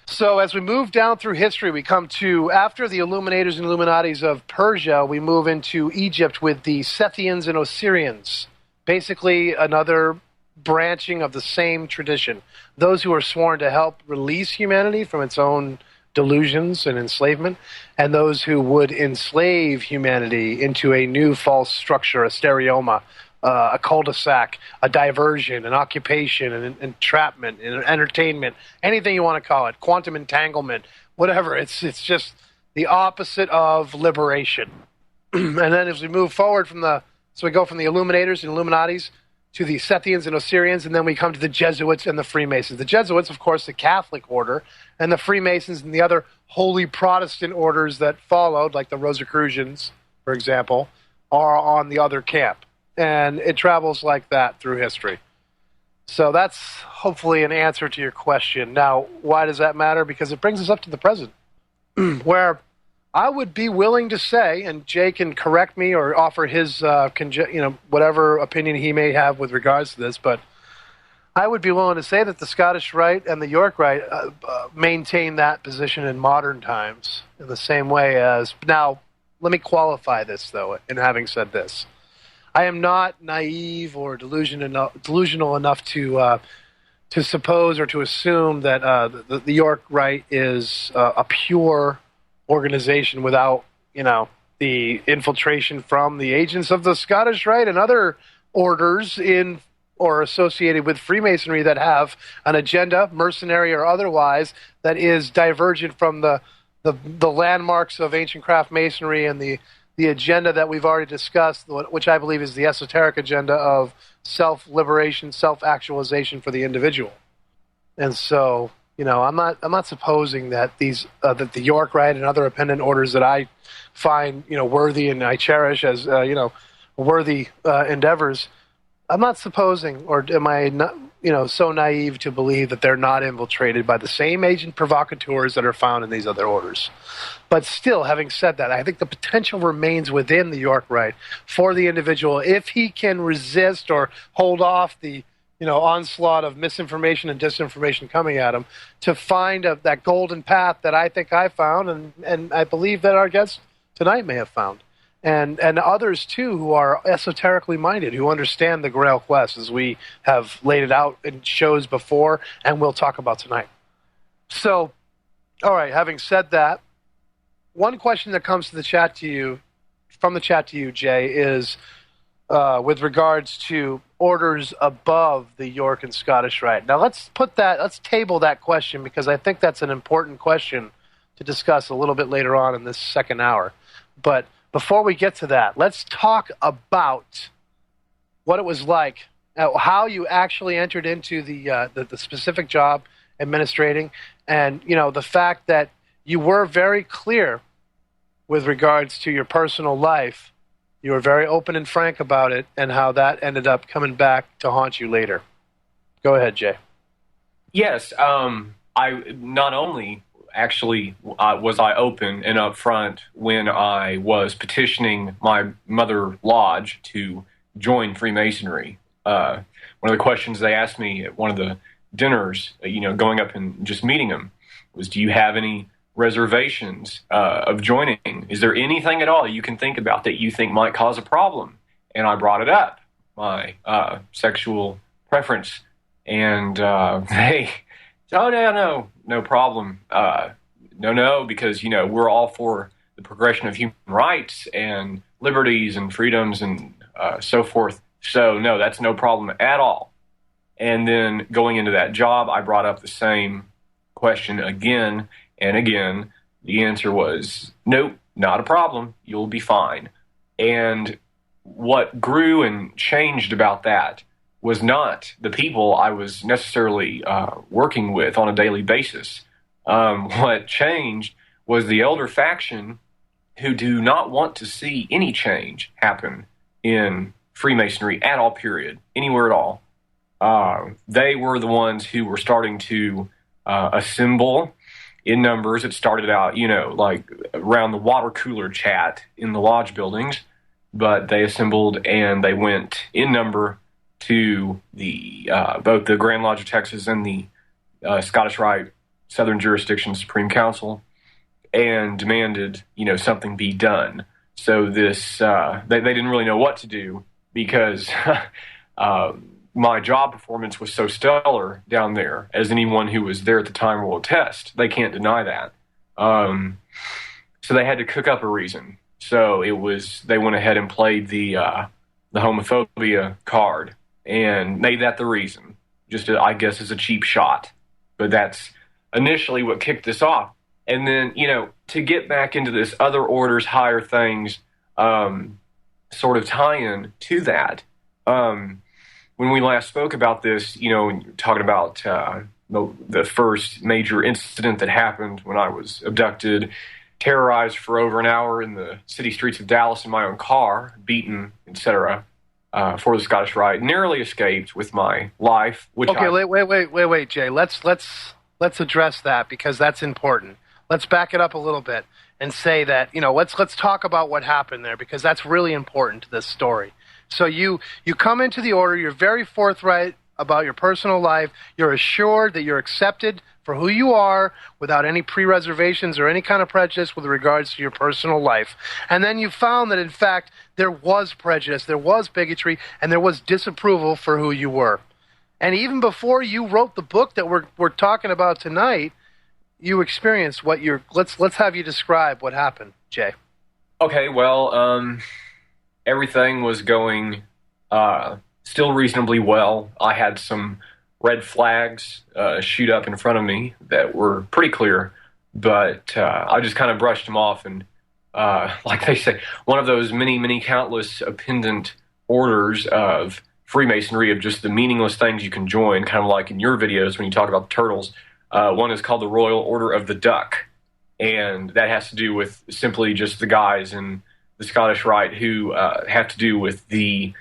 S2: So as we move down through history, we come to, after the Illuminators and Illuminatis of Persia, we move into Egypt with the Sethians and Osirians. Basically, another branching of the same tradition. Those who are sworn to help release humanity from its own delusions and enslavement, and those who would enslave humanity into a new false structure, a stereoma, a cul-de-sac, a diversion, an occupation, an entrapment, an entertainment, anything you want to call it, quantum entanglement, whatever. It's just the opposite of liberation. And then as we move forward so we go from the Illuminators and Illuminatis to the Sethians and Osirians, and then we come to the Jesuits and the Freemasons. The Jesuits, of course, the Catholic order, and the Freemasons and the other holy Protestant orders that followed, like the Rosicrucians, for example, are on the other camp. And it travels like that through history. So that's hopefully an answer to your question. Now, why does that matter? Because it brings us up to the present, where I would be willing to say, and Jay can correct me or offer his, whatever opinion he may have with regards to this, but I would be willing to say that the Scottish Rite and the York Rite maintain that position in modern times in the same way as... Now, let me qualify this, though, in having said this. I am not naive or delusional enough to suppose or to assume that the York Rite is a pure organization without, the infiltration from the agents of the Scottish Rite and other orders in or associated with Freemasonry that have an agenda, mercenary or otherwise, that is divergent from the landmarks of ancient craft masonry and the agenda that we've already discussed, which I believe is the esoteric agenda of self-liberation, self-actualization for the individual. And so, I'm not supposing that that the York Rite and other appendant orders that I find, worthy and I cherish as, worthy endeavors, I'm not supposing, or am I not, so naive to believe that they're not infiltrated by the same agent provocateurs that are found in these other orders. But still, having said that, I think the potential remains within the York Rite for the individual, if he can resist or hold off the onslaught of misinformation and disinformation coming at him, to find that golden path that I think I found, and I believe that our guest tonight may have found. And others, too, who are esoterically minded, who understand the Grail Quest, as we have laid it out in shows before, and we'll talk about tonight. So, all right, having said that, one question that comes to the chat to you, from the chat to you, Jay, is with regards to orders above the York and Scottish Rite. Now, let's table that question, because I think that's an important question to discuss a little bit later on in this second hour. But before we get to that, let's talk about what it was like, how you actually entered into the specific job administrating, and the fact that you were very clear with regards to your personal life. You were very open and frank about it, and how that ended up coming back to haunt you later. Go ahead, Jay.
S3: Yes, I not only actually was I open and upfront when I was petitioning my mother lodge to join Freemasonry. One of the questions they asked me at one of the dinners, going up and just meeting them, was, do you have any reservations of joining? Is there anything at all you can think about that you think might cause a problem? And I brought it up, my sexual preference, and they said, oh, no problem. No, because, we're all for the progression of human rights and liberties and freedoms and so forth. So, no, that's no problem at all. And then going into that job, I brought up the same question again and again. The answer was, nope, not a problem. You'll be fine. And what grew and changed about that was not the people I was necessarily working with on a daily basis. What changed was the elder faction, who do not want to see any change happen in Freemasonry at all, period, anywhere at all. They were the ones who were starting to assemble in numbers. It started out, like around the water cooler chat in the lodge buildings, but they assembled and they went in number to the both the Grand Lodge of Texas and the Scottish Rite Southern Jurisdiction Supreme Council and demanded, something be done. So this, they didn't really know what to do because my job performance was so stellar down there, as anyone who was there at the time will attest. They can't deny that. So they had to cook up a reason. So they went ahead and played the homophobia card and made that the reason. Just, I guess, as a cheap shot. But that's initially what kicked this off. And then, to get back into this other orders, higher things, sort of tie-in to that, when we last spoke about this, when you're talking about the first major incident that happened when I was abducted, terrorized for over an hour in the city streets of Dallas in my own car, beaten, etc., for the Scottish Rite, narrowly escaped with my life.
S2: Wait, Jay. Let's address that because that's important. Let's back it up a little bit and say that, let's talk about what happened there because that's really important to this story. So you come into the order, you're very forthright about your personal life, you're assured that you're accepted for who you are without any pre-reservations or any kind of prejudice with regards to your personal life. And then you found that, in fact, there was prejudice, there was bigotry, and there was disapproval for who you were. And even before you wrote the book that we're talking about tonight, you experienced what let's have you describe what happened, Jay.
S3: Okay, well, everything was going still reasonably well. I had some red flags shoot up in front of me that were pretty clear, but I just kind of brushed them off. And like they say, one of those many, many countless appendant orders of Freemasonry of just the meaningless things you can join, kind of like in your videos when you talk about the turtles. One is called the Royal Order of the Duck, and that has to do with simply just the guys in the Scottish Rite who have to do with the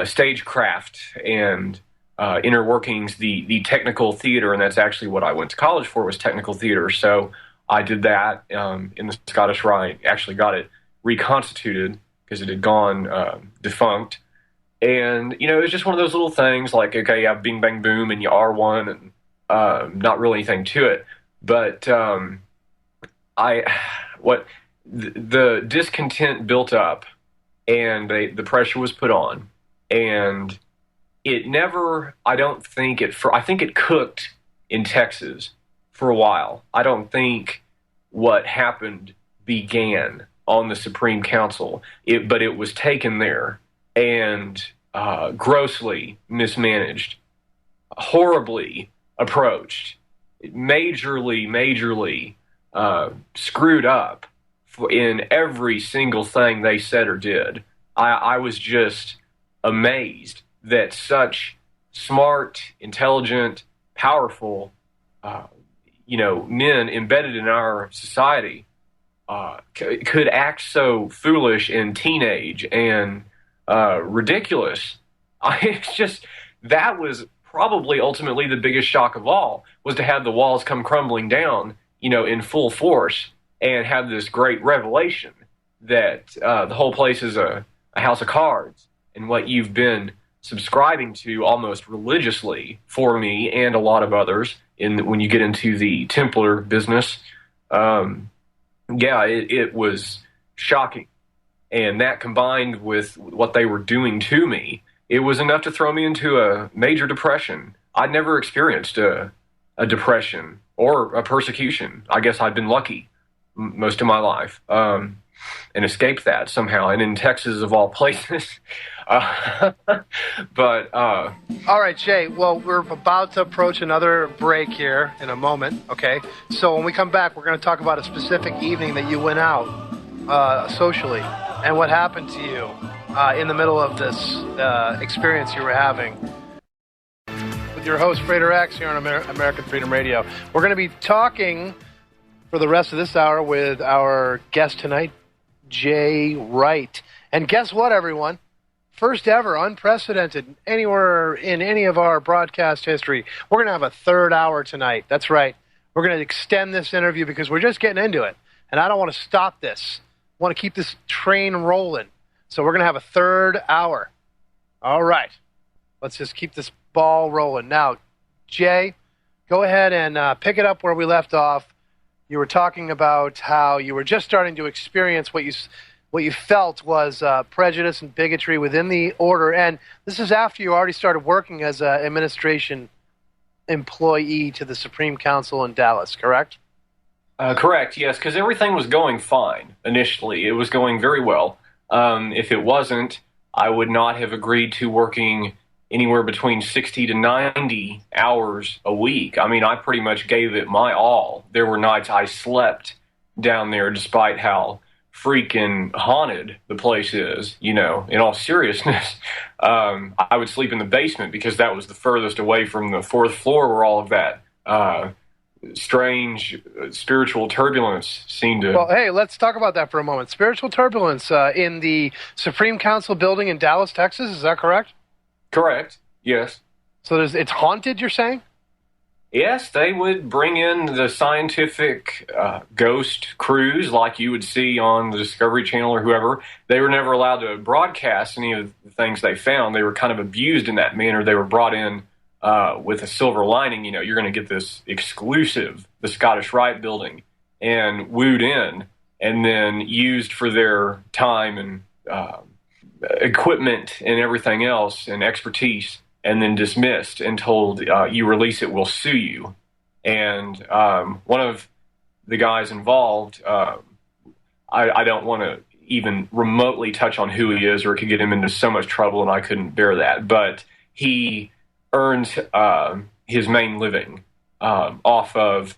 S3: stagecraft and inner workings, the technical theater, and that's actually what I went to college for, was technical theater. So I did that in the Scottish Rite, actually got it reconstituted because it had gone defunct. And, it was just one of those little things like, okay, you have bing, bang, boom, and you are one, and not really anything to it. But the discontent built up, and the pressure was put on, and it never, I think it cooked in Texas for a while. I don't think what happened began on the Supreme Council, but it was taken there and grossly mismanaged, horribly approached, majorly screwed up in every single thing they said or did. I was just amazed that such smart, intelligent, powerful, men embedded in our society could act so foolish and teenage and ridiculous. It's just, that was probably ultimately the biggest shock of all, was to have the walls come crumbling down, in full force, and have this great revelation that the whole place is a house of cards, and what you've been subscribing to almost religiously for me and a lot of others when you get into the Templar business. It was shocking. And that combined with what they were doing to me, it was enough to throw me into a major depression. I'd never experienced a depression or a persecution. I guess I'd been lucky most of my life and escaped that somehow. And in Texas, of all places. All
S2: right, Jay. Well, we're about to approach another break here in a moment, okay? So when we come back, we're going to talk about a specific evening that you went out socially and what happened to you in the middle of this experience you were having. With your host, Frater X, here on American Freedom Radio. We're going to be talking for the rest of this hour with our guest tonight, Jay Wright. And guess what, everyone? First ever, unprecedented, anywhere in any of our broadcast history. We're going to have a third hour tonight. That's right. We're going to extend this interview because we're just getting into it. And I don't want to stop this. I want to keep this train rolling. So we're going to have a third hour. All right. Let's just keep this ball rolling. Now, Jay, go ahead and pick it up where we left off. You were talking about how you were just starting to experience what you felt was prejudice and bigotry within the order, and this is after you already started working as an administration employee to the Supreme Council in Dallas, correct?
S3: Correct, yes, because everything was going fine initially. It was going very well. If it wasn't, I would not have agreed to working anywhere between 60 to 90 hours a week. I mean, I pretty much gave it my all. There were nights I slept down there despite how freaking haunted the place is, in all seriousness. I would sleep in the basement because that was the furthest away from the fourth floor where all of that strange spiritual turbulence seemed to...
S2: Well, hey, let's talk about that for a moment. Spiritual turbulence in the Supreme Council building in Dallas, Texas, is that correct?
S3: Correct, yes.
S2: So it's haunted, you're saying?
S3: Yes, they would bring in the scientific ghost crews like you would see on the Discovery Channel or whoever. They were never allowed to broadcast any of the things they found. They were kind of abused in that manner. They were brought in with a silver lining. You're going to get this exclusive, the Scottish Rite building, and wooed in and then used for their time and equipment and everything else and expertise, and then dismissed and told, you release it, we'll sue you. And one of the guys involved, I don't want to even remotely touch on who he is, or it could get him into so much trouble, and I couldn't bear that. But he earns his main living off of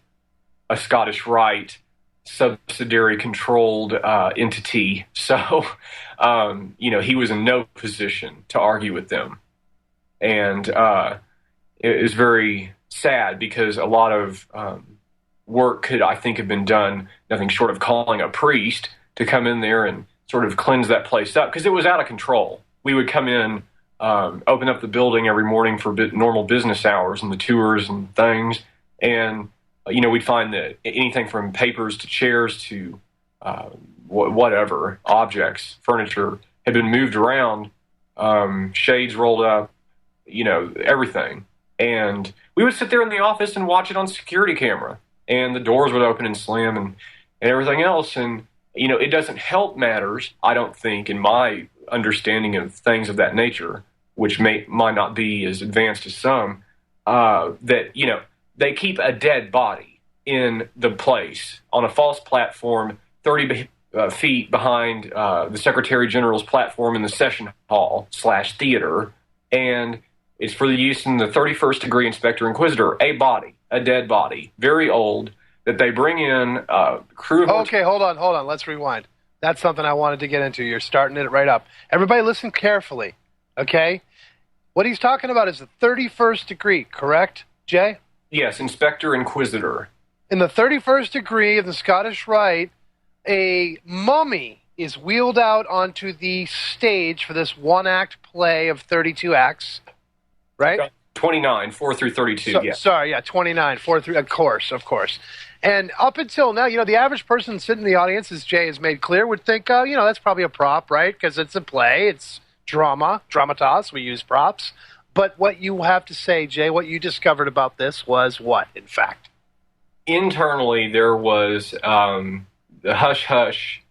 S3: a Scottish Rite subsidiary controlled entity. So, he was in no position to argue with them. And it is very sad because a lot of work could, I think, have been done, nothing short of calling a priest to come in there and sort of cleanse that place up, because it was out of control. We would come in, open up the building every morning for normal business hours and the tours and things, and we'd find that anything from papers to chairs to whatever objects, furniture, had been moved around, shades rolled up, everything. And we would sit there in the office and watch it on security camera, and the doors would open and slam and everything else. And, it doesn't help matters, I don't think, in my understanding of things of that nature, which might not be as advanced as some, that, they keep a dead body in the place on a false platform 30 feet behind the Secretary General's platform in the session hall / theater. And it's for the use in the 31st degree Inspector Inquisitor, a dead body, very old, that they bring in a crew of...
S2: Okay, hold on. Let's rewind. That's something I wanted to get into. You're starting it right up. Everybody listen carefully, okay? What he's talking about is the 31st degree, correct, Jay?
S3: Yes, Inspector Inquisitor.
S2: In the 31st degree of the Scottish Rite, a mummy is wheeled out onto the stage for this one-act play of 32 acts, right?
S3: 29, 4 through 32, yeah.
S2: Sorry, yeah, 29, 4 through, of course. And up until now, the average person sitting in the audience, as Jay has made clear, would think, that's probably a prop, right? Because it's a play, it's dramatas, we use props. But what you have to say, Jay, what you discovered about this was what, in fact?
S3: Internally, there was the hush-hush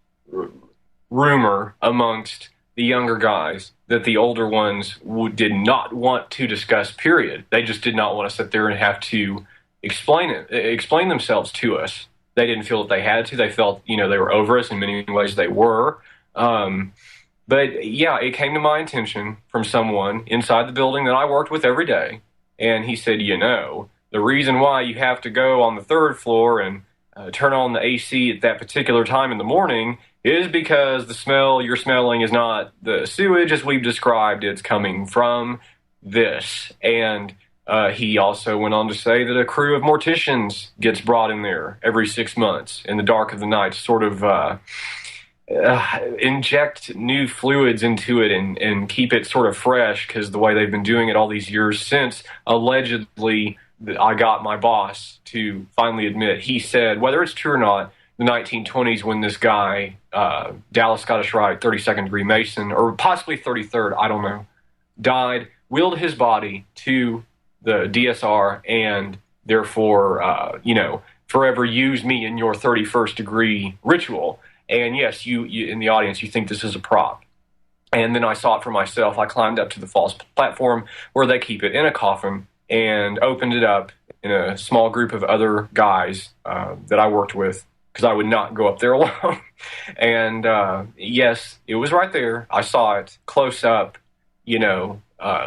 S3: rumor amongst the younger guys that the older ones did not want to discuss, period. They just did not want to sit there and have to explain themselves to us. They didn't feel that they had to. They felt, they were over us. In many ways they were. But yeah, it came to my attention from someone inside the building that I worked with every day. And he said, the reason why you have to go on the third floor and turn on the AC at that particular time in the morning is because the smell you're smelling is not the sewage as we've described. It's coming from this. And he also went on to say that a crew of morticians gets brought in there every 6 months in the dark of the night to sort of inject new fluids into it and keep it sort of fresh, because the way they've been doing it all these years since, allegedly, I got my boss to finally admit, he said, whether it's true or not, the 1920s when this guy, Dallas Scottish Rite, 32nd degree Mason, or possibly 33rd, I don't know, died, wheeled his body to the DSR and Therefore, forever use me in your 31st degree ritual. And yes, you in the audience, you think this is a prop. And then I saw it for myself. I climbed up to the false platform where they keep it in a coffin and opened it up in a small group of other guys that I worked with, because I would not go up there alone. And yes, it was right there. I saw it close up,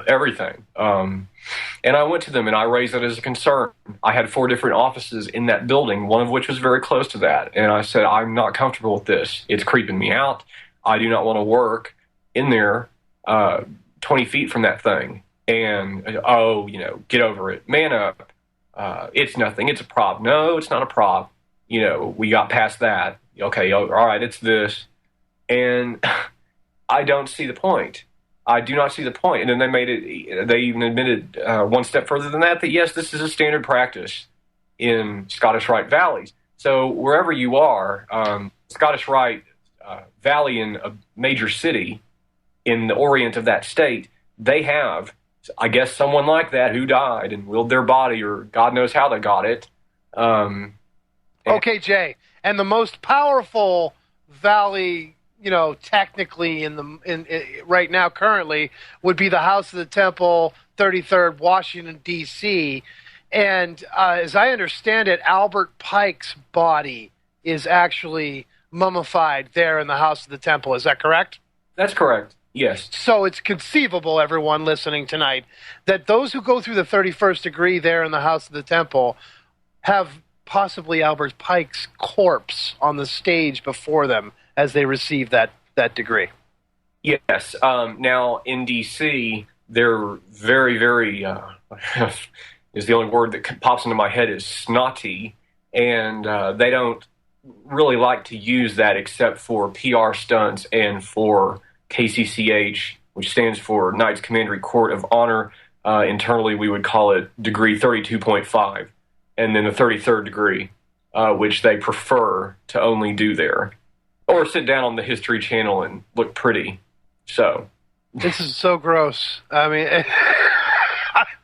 S3: everything. And I went to them and I raised it as a concern. I had 4 different offices in that building, one of which was very close to that. And I said, I'm not comfortable with this. It's creeping me out. I do not want to work in there 20 feet from that thing. And, get over it. Man up. It's nothing. It's a prop. No, it's not a prop. We got past that. Okay, all right, it's this. And I don't see the point. I do not see the point. And then they even admitted one step further than that, yes, this is a standard practice in Scottish Rite valleys. So wherever you are, Scottish Rite Valley in a major city in the orient of that state, they have, I guess, someone like that who died and willed their body, or God knows how they got it.
S2: Okay, Jay. And the most powerful valley, technically in right now currently would be the House of the Temple, 33rd, Washington, D.C. And as I understand it, Albert Pike's body is actually mummified there in the House of the Temple. Is that correct?
S3: That's correct. Yes.
S2: So it's conceivable, everyone listening tonight, that those who go through the 31st degree there in the House of the Temple have possibly Albert Pike's corpse on the stage before them as they receive that degree.
S3: Yes. Now, in D.C., they're very, very, is the only word that pops into my head is snotty, and they don't really like to use that except for PR stunts and for KCCH, which stands for Knights Commandery Court of Honor. Internally, we would call it degree 32.5. And then the 33rd degree, which they prefer to only do there. Or sit down on the History Channel and look pretty. So.
S2: This is so gross. I mean,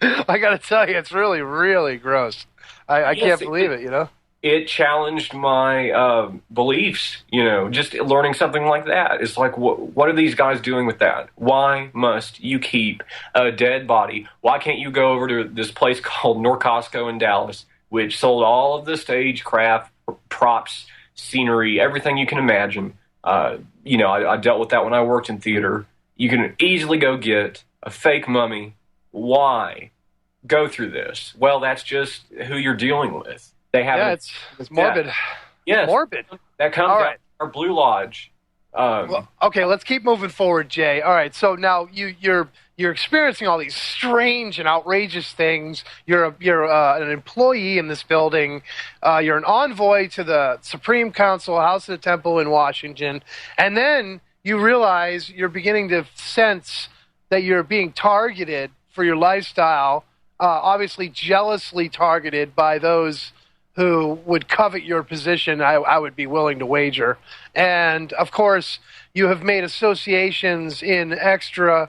S2: I got to tell you, it's really, really gross. I can't believe it,
S3: It challenged my beliefs, just learning something like that. It's like, what are these guys doing with that? Why must you keep a dead body? Why can't you go over to this place called Norcosco in Dallas, which sold all of the stagecraft, props, scenery, everything you can imagine? I dealt with that when I worked in theater. You can easily go get a fake mummy. Why go through this? Well, that's just who you're dealing with. They have
S2: it's morbid.
S3: Yes,
S2: morbid.
S3: That comes out of our Blue Lodge.
S2: Okay, let's keep moving forward, Jay. All right, so now you're experiencing all these strange and outrageous things. You're an employee in this building. You're an envoy to the Supreme Council, House of the Temple in Washington, and then you realize you're beginning to sense that you're being targeted for your lifestyle. Obviously, jealously targeted by those who would covet your position, I would be willing to wager. And, of course, you have made associations in extra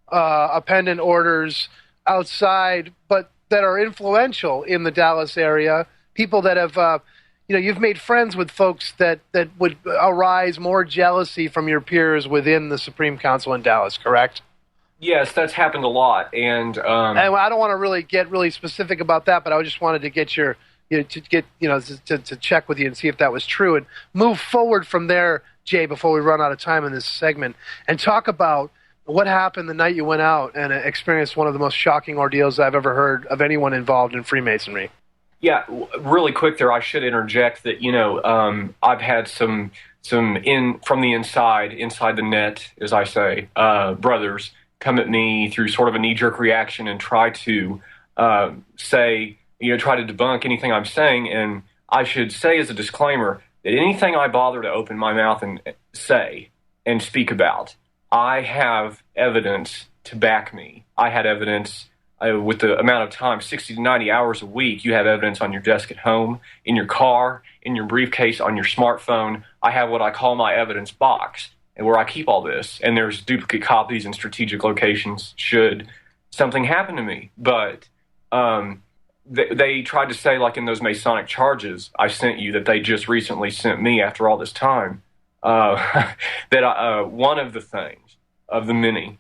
S2: appendant orders outside, but that are influential in the Dallas area. People that have, you've made friends with folks that would arise more jealousy from your peers within the Supreme Council in Dallas, correct?
S3: Yes, that's happened a lot. And
S2: I don't want to really get really specific about that, but I just wanted to get to check with you and see if that was true, and move forward from there, Jay, before we run out of time in this segment, and talk about what happened the night you went out and experienced one of the most shocking ordeals I've ever heard of anyone involved in Freemasonry.
S3: Yeah, really quick there, I should interject that, I've had some from the inside the net, as I say, brothers come at me through sort of a knee-jerk reaction and try to say, try to debunk anything I'm saying. And I should say as a disclaimer that anything I bother to open my mouth and say and speak about, I have evidence to back me. I had evidence with the amount of time, 60 to 90 hours a week. You have evidence on your desk at home, in your car, in your briefcase, on your smartphone. I have what I call my evidence box, and where I keep all this. And there's duplicate copies in strategic locations should something happen to me. But they tried to say, like in those Masonic charges I sent you that they just recently sent me after all this time, that one of the things, of the many,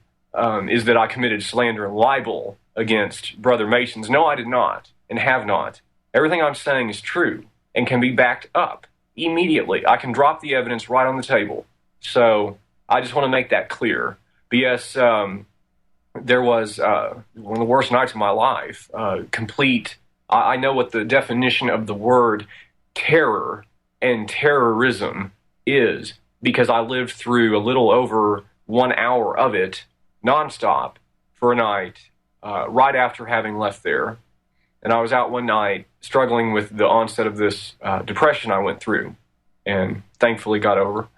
S3: is that I committed slander and libel against Brother Masons. No, I did not, and have not. Everything I'm saying is true and can be backed up immediately. I can drop the evidence right on the table. So I just want to make that clear. But yes, there was one of the worst nights of my life. I know what the definition of the word terror and terrorism is, because I lived through a little over 1 hour of it nonstop for a night right after having left there. And I was out one night struggling with the onset of this depression I went through, and thankfully got over.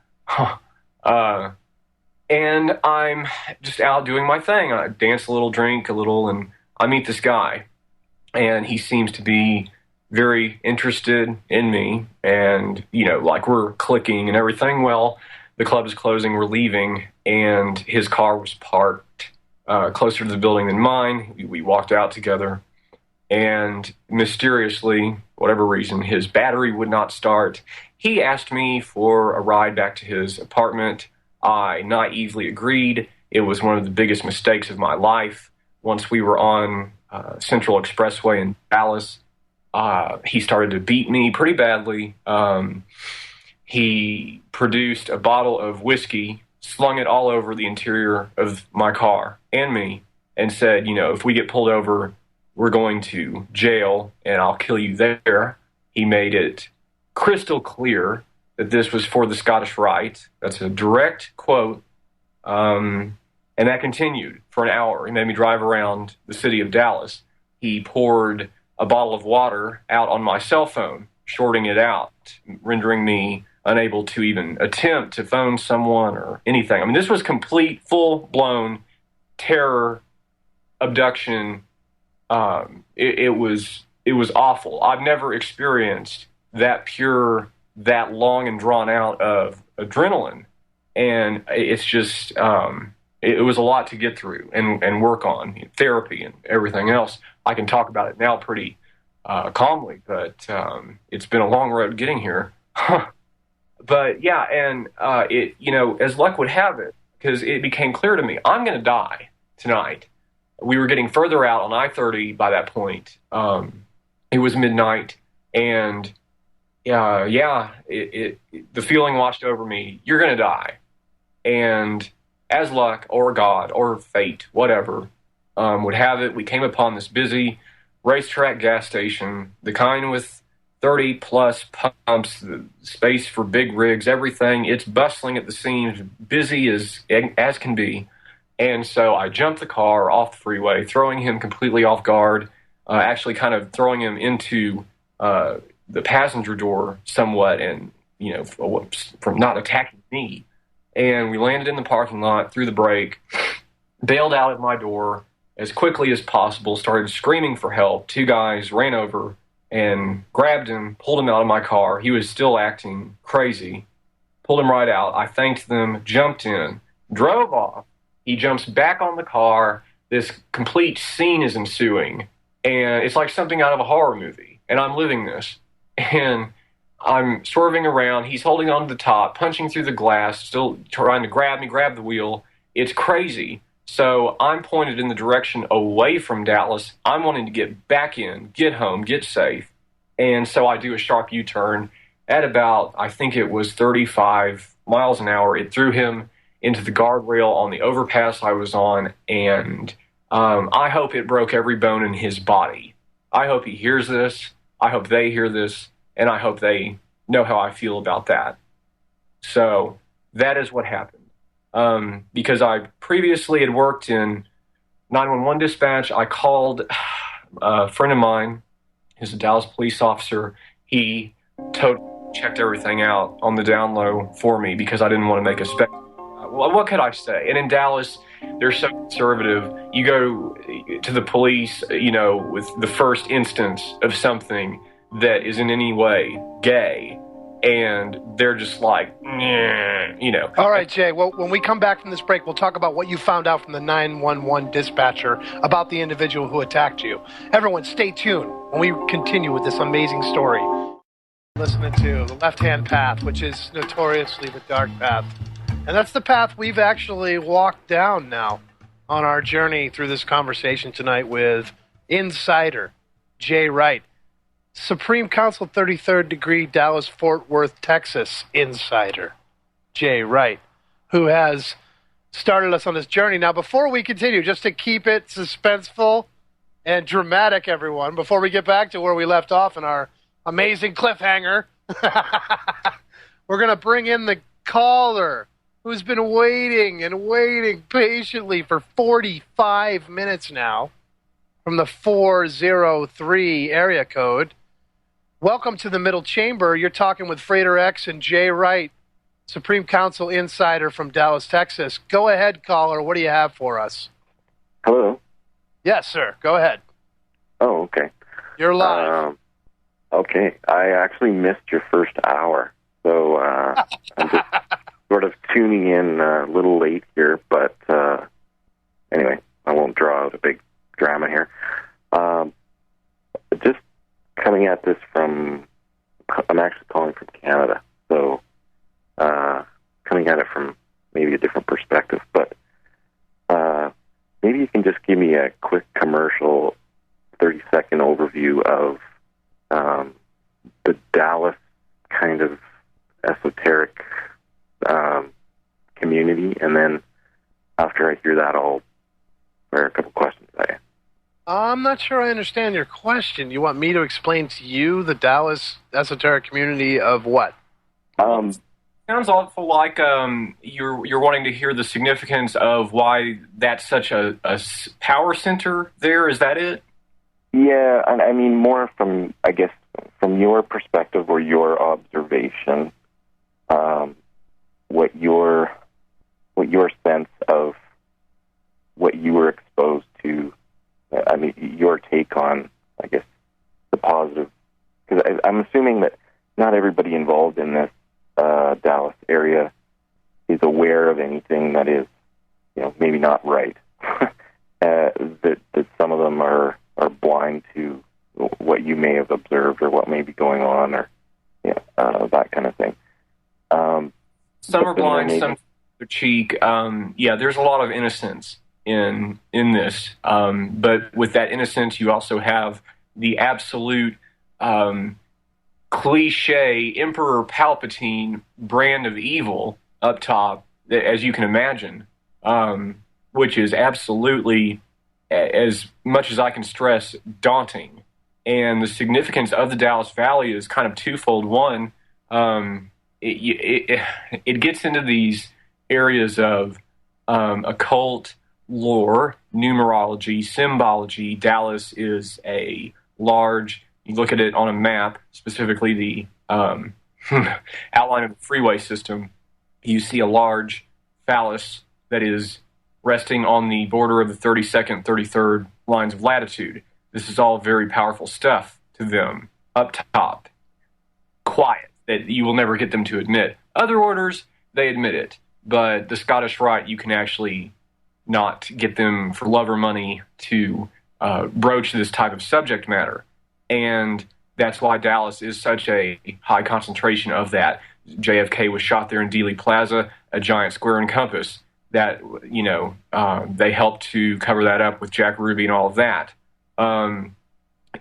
S3: And I'm just out doing my thing. I dance a little, drink a little, and I meet this guy. And he seems to be very interested in me. And, like we're clicking and everything. Well, the club is closing, we're leaving, and his car was parked closer to the building than mine. We walked out together. And mysteriously, whatever reason, his battery would not start. He asked me for a ride back to his apartment. I naively agreed. It was one of the biggest mistakes of my life. Once we were on Central Expressway in Dallas, he started to beat me pretty badly. He produced a bottle of whiskey, slung it all over the interior of my car and me, and said, if we get pulled over, we're going to jail, and I'll kill you there. He made it crystal clear that this was for the Scottish Rite. That's a direct quote. And that continued for an hour. He made me drive around the city of Dallas. He poured a bottle of water out on my cell phone, shorting it out, rendering me unable to even attempt to phone someone or anything. I mean, this was complete, full-blown terror, abduction. It was awful. I've never experienced that pure, that long and drawn out of adrenaline. And it's just, it was a lot to get through and work on, therapy and everything else. I can talk about it now pretty calmly, but it's been a long road getting here. But yeah, and as luck would have it, because it became clear to me, I'm going to die tonight. We were getting further out on I-30 by that point. It was midnight, and the feeling washed over me. You're going to die. And as luck or God or fate, whatever, would have it, we came upon this busy racetrack gas station, the kind with 30-plus pumps, the space for big rigs, everything. It's bustling at the seams, busy as can be. And so I jumped the car off the freeway, throwing him completely off guard, actually kind of throwing him into the passenger door somewhat, and, from not attacking me. And we landed in the parking lot, threw the brake, bailed out at my door as quickly as possible, started screaming for help. Two guys ran over and grabbed him, pulled him out of my car. He was still acting crazy. Pulled him right out. I thanked them, jumped in, drove off. He jumps back on the car. This complete scene is ensuing. And it's like something out of a horror movie. And I'm living this. And I'm swerving around. He's holding on to the top, punching through the glass, still trying to grab me, grab the wheel. It's crazy. So I'm pointed in the direction away from Dallas. I'm wanting to get back in, get home, get safe. And so I do a sharp U-turn at about, I think it was 35 miles an hour. It threw him into the guardrail on the overpass I was on, and I hope it broke every bone in his body. I hope he hears this. I hope they hear this, and I hope they know how I feel about that. So that is what happened. Because I previously had worked in 911 dispatch, I called a friend of mine, who's a Dallas police officer. He checked everything out on the down low for me because I didn't want to make a spectacle. What could I say? And in Dallas, they're so conservative. You go to the police, with the first instance of something that is in any way gay, and they're just like, "Nah,"
S2: All right, Jay. Well, when we come back from this break, we'll talk about what you found out from the 911 dispatcher about the individual who attacked you. Everyone, stay tuned when we continue with this amazing story. Listening to The Left-Hand Path, which is notoriously the dark path. And that's the path we've actually walked down now on our journey through this conversation tonight with Insider Jay Wright, Supreme Counsel 33rd degree Dallas Fort Worth, Texas Insider Jay Wright, who has started us on this journey. Now, before we continue, just to keep it suspenseful and dramatic, everyone, before we get back to where we left off in our amazing cliffhanger, we're going to bring in the caller who's been waiting and waiting patiently for 45 minutes now from the 403 area code. Welcome to the Middle Chamber. You're talking with Frater X and Jay Wright, Supreme Counsel Insider from Dallas, Texas. Go ahead, caller. What do you have for us?
S6: Hello?
S2: Yes, sir. Go ahead.
S6: Oh, okay.
S2: You're live.
S6: Okay. I actually missed your first hour, so I'm just sort of tuning in a little late here, but anyway, I won't draw out a big drama here. Just coming at this I'm actually calling from Canada, so coming at it from maybe a different perspective, but maybe you can just give me a quick commercial 30-second overview of the Dallas kind of esoteric community, and then after I hear that, I'll fire a couple questions at you.
S2: I'm not sure I understand your question. You want me to explain to you the Dallas esoteric community of what?
S3: Sounds awful like you're wanting to hear the significance of why that's such a power center there. Is that it?
S6: Yeah, I mean more from, I guess, from your perspective or your observation, what your sense of what you were exposed to. I mean, your take on, I guess, the positive. Because I'm assuming that not everybody involved in this Dallas area is aware of anything that is, maybe not right. That some of them are blind to what you may have observed or what may be going on, or that kind of thing.
S3: Some are blind, some are cheek. There's a lot of innocence in this, but with that innocence, you also have the absolute cliche Emperor Palpatine brand of evil up top, as you can imagine, which is absolutely, as much as I can stress, daunting. And the significance of the Dallas Valley is kind of twofold. One, it gets into these areas of occult lore, numerology, symbology. Dallas is a large, you look at it on a map, specifically the outline of the freeway system, you see a large phallus that is resting on the border of the 32nd, 33rd lines of latitude. This is all very powerful stuff to them up top. Quiet, that you will never get them to admit. Other orders, they admit it. But the Scottish Rite, you can actually not get them for love or money to broach this type of subject matter. And that's why Dallas is such a high concentration of that. JFK was shot there in Dealey Plaza, a giant square and compass. That, they helped to cover that up with Jack Ruby and all of that.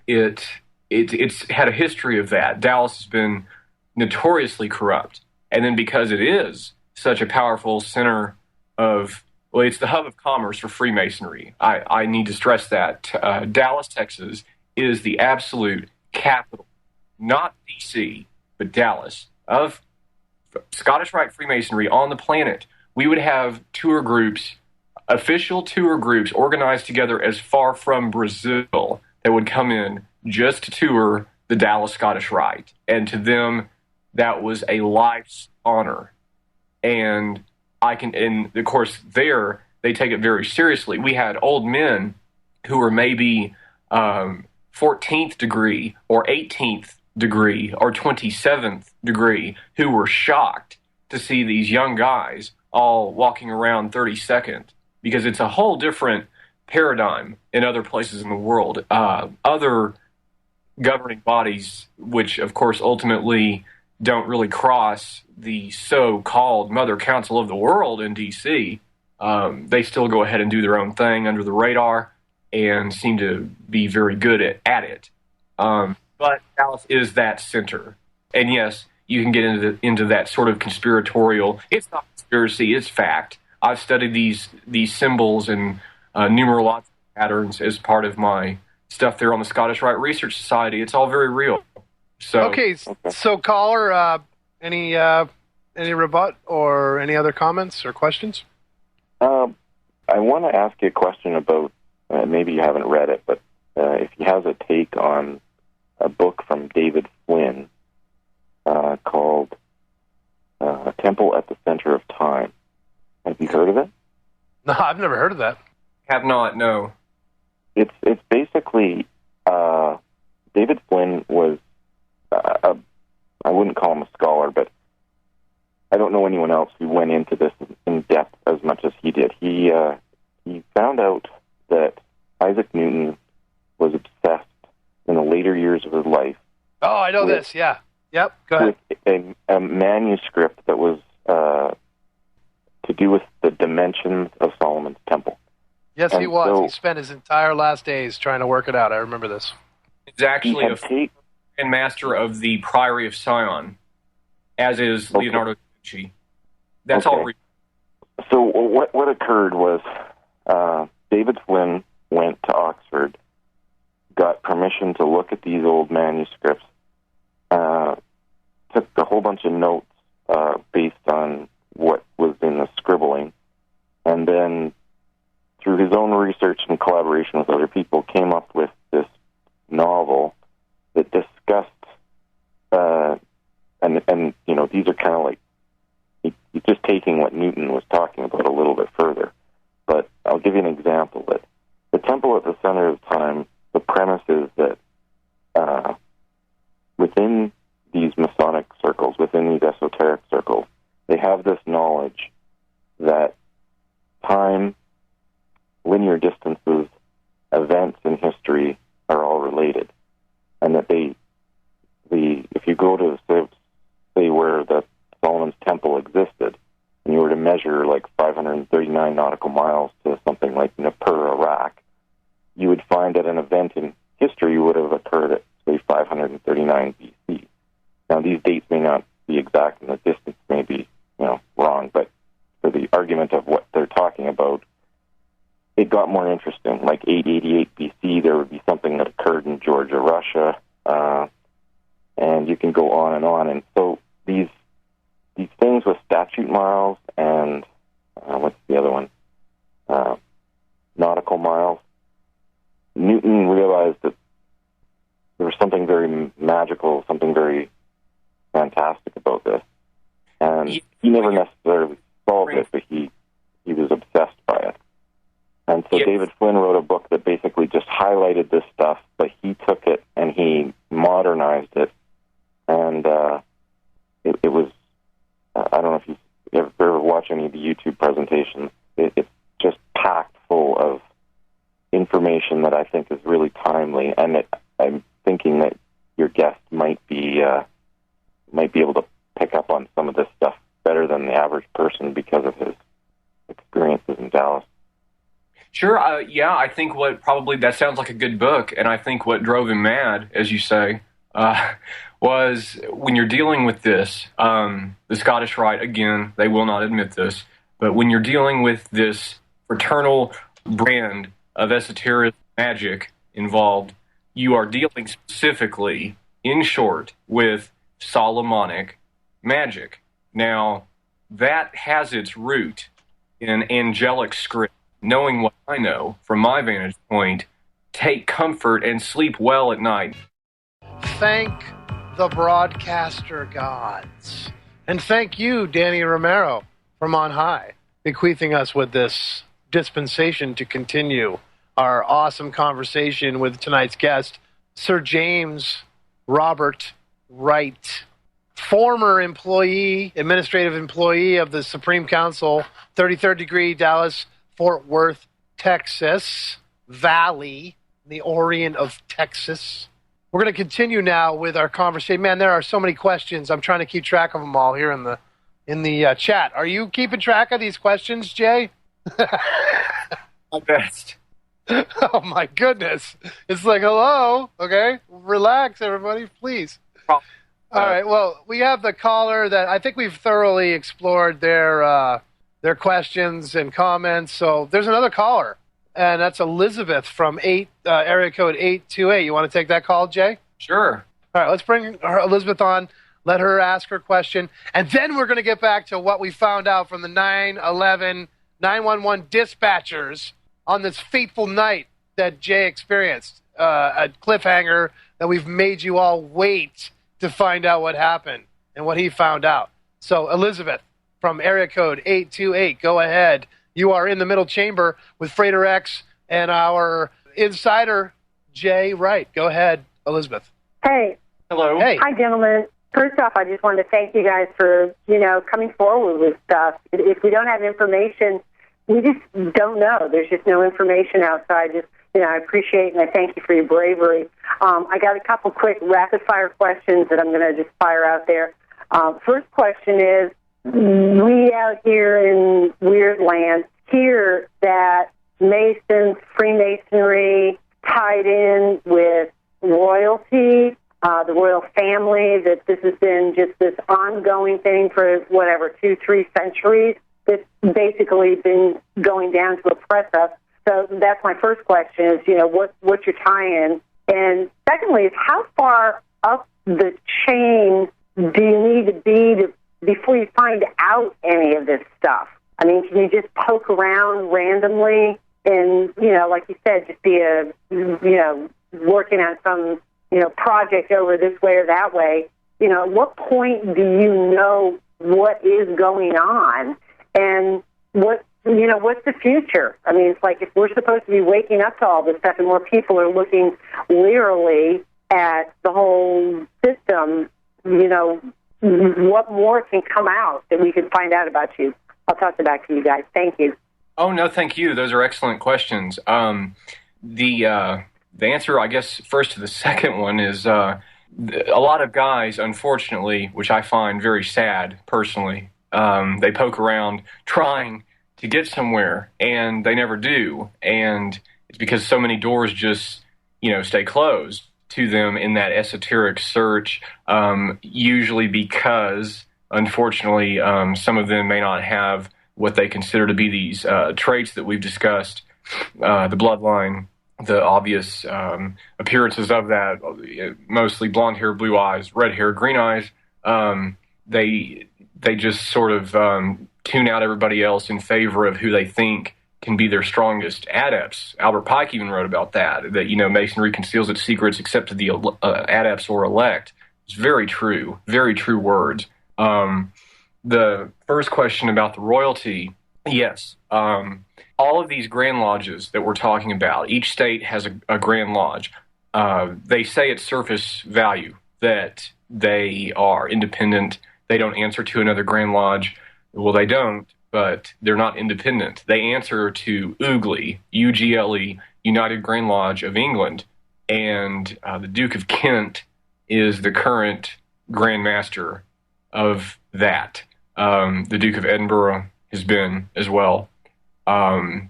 S3: It's had a history of that. Dallas has been notoriously corrupt. And then because it is such a powerful center of, well, it's the hub of commerce for Freemasonry. I need to stress that. Dallas, Texas is the absolute capital, not D.C., but Dallas, of Scottish Rite Freemasonry on the planet. We would have tour groups, official tour groups, organized together as far from Brazil that would come in just to tour the Dallas Scottish Rite. And to them, that was a life's honor. And of course, there, they take it very seriously. We had old men who were maybe 14th degree or 18th degree or 27th degree who were shocked to see these young guys all walking around 32nd, because it's a whole different paradigm in other places in the world. Other governing bodies, which of course ultimately don't really cross the so-called Mother Council of the World in D.C., they still go ahead and do their own thing under the radar and seem to be very good at it. But Dallas is that center. And yes, you can get into that sort of conspiratorial. It's not conspiracy, it's fact. I've studied these symbols and numerological patterns as part of my stuff there on the Scottish Rite Research Society. It's all very real. So
S2: So caller, any rebut or any other comments or questions?
S6: I want to ask you a question about, maybe you haven't read it, but if he has a take on a book from David Flynn called Temple at the Center of Time. Have you heard of it?
S2: No, I've never heard of that.
S3: Have not, no.
S6: It's basically, David Flynn was, I wouldn't call him a scholar, but I don't know anyone else who went into this in depth as much as he did. He found out that Isaac Newton was obsessed in the later years of his life.
S2: Oh, I know this, yeah. Yep, go ahead.
S6: With a manuscript that was to do with the dimensions of Solomon's temple.
S2: Yes, he was. He spent his entire last days trying to work it out. I remember this.
S3: It's actually a master of the Priory of Sion, as is Leonardo da Vinci. That's all.
S6: So what occurred was David Flynn went to Oxford, got permission to look at these old manuscripts, took a whole bunch of notes based on what was in the scribbling, and then through his own research and collaboration with other people, came up with this novel that discussed, and you know, these are kind of like, he's just taking what Newton was talking about a little bit further. But I'll give you an example. That the temple at the center of time, the premise is that within these Masonic circles, within these esoteric circles, they have this knowledge that time, linear distances, events in history are all related, and that if you go to say where the Solomon's Temple existed, and you were to measure like 539 nautical miles to something like Nippur, Iraq, you would find that an event in history would have occurred at, say, 539 BC. Now, these dates may not be exact, and the distance may be, wrong, but for the argument of what they're talking about, it got more interesting. Like 888 BC, there would be something that occurred in Georgia, Russia, and you can go on and on. And so these things with statute miles and what's the other one? Nautical miles. Newton realized that there was something very magical, something very fantastic about this, and he never necessarily solved it, but he was obsessed by it. And so David Flynn wrote a book that basically just highlighted this stuff, but he took it and he modernized it, and it was, I don't know if you ever watch any of the YouTube presentations, it's just packed full of information that I think is really timely, and I'm thinking that your guest might be able to pick up on some of this stuff better than the average person because of his experiences in Dallas.
S3: Sure, I think that sounds like a good book, and I think what drove him mad, as you say, was when you're dealing with this, the Scottish Rite, again, they will not admit this, but when you're dealing with this fraternal brand of esoteric magic involved, you are dealing specifically, in short, with Solomonic magic. Now, that has its root in angelic script. Knowing what I know, from my vantage point, take comfort and sleep well at night.
S2: Thank the broadcaster gods. And thank you, Danny Romero, from on high, bequeathing us with this dispensation to continue our awesome conversation with tonight's guest, Sir James Robert Wright, former administrative employee of the Supreme Council, 33rd degree, Dallas, Fort Worth, Texas, Valley, the Orient of Texas. We're going to continue now with our conversation. Man, there are so many questions. I'm trying to keep track of them all here in the chat. Are you keeping track of these questions, Jay?
S3: My best.
S2: Oh, my goodness. It's like, hello, okay? Relax, everybody, please. All right, well, we have the caller that I think we've thoroughly explored their questions and comments. So there's another caller, and that's Elizabeth from area code 828. You want to take that call, Jay?
S3: Sure.
S2: All right, let's bring Elizabeth on, let her ask her question, and then we're going to get back to what we found out from the 911 dispatchers on this fateful night that Jay experienced, a cliffhanger that we've made you all wait to find out what happened and what he found out. So, Elizabeth, from area code 828, go ahead. You are in the middle chamber with Frater X and our insider, Jay Wright. Go ahead, Elizabeth.
S7: Hey.
S3: Hello.
S2: Hey.
S7: Hi, gentlemen. First off, I just wanted to thank you guys for, coming forward with stuff. If we don't have information, we just don't know. There's just no information outside. Just, I appreciate and I thank you for your bravery. I got a couple quick rapid-fire questions that I'm going to just fire out there. First question is, we out here in weird land hear that Masons, Freemasonry tied in with royalty, the royal family, that this has been just this ongoing thing for, 2-3 centuries. That's basically been going down to oppress us. So that's my first question is, what's your tie-in? And secondly is, how far up the chain do you need to be before you find out any of this stuff? I mean, can you just poke around randomly and, like you said, just be working on some, project over this way or that way? At what point do you know what is going on? And what's the future? I mean, it's like if we're supposed to be waking up to all this stuff and more people are looking leerily at the whole system, what more can come out that we can find out about you? I'll toss it back to you guys. Thank you.
S3: Oh, no, thank you. Those are excellent questions. The answer, I guess, first to the second one is a lot of guys, unfortunately, which I find very sad personally, they poke around trying to get somewhere, and they never do. And it's because so many doors just, stay closed to them in that esoteric search, usually because, unfortunately, some of them may not have what they consider to be these traits that we've discussed, the bloodline, the obvious appearances of that, mostly blonde hair, blue eyes, red hair, green eyes. They just sort of tune out everybody else in favor of who they think can be their strongest adepts. Albert Pike even wrote about that Masonry conceals its secrets except to the adepts or elect. It's very true words. The first question about the royalty, yes. All of these Grand Lodges that we're talking about, each state has a Grand Lodge. They say at surface value that they are independent. They don't answer to another Grand Lodge. Well, they don't, but they're not independent. They answer to UGLE, UGLE, United Grand Lodge of England, and the Duke of Kent is the current Grand Master of that. The Duke of Edinburgh has been as well. I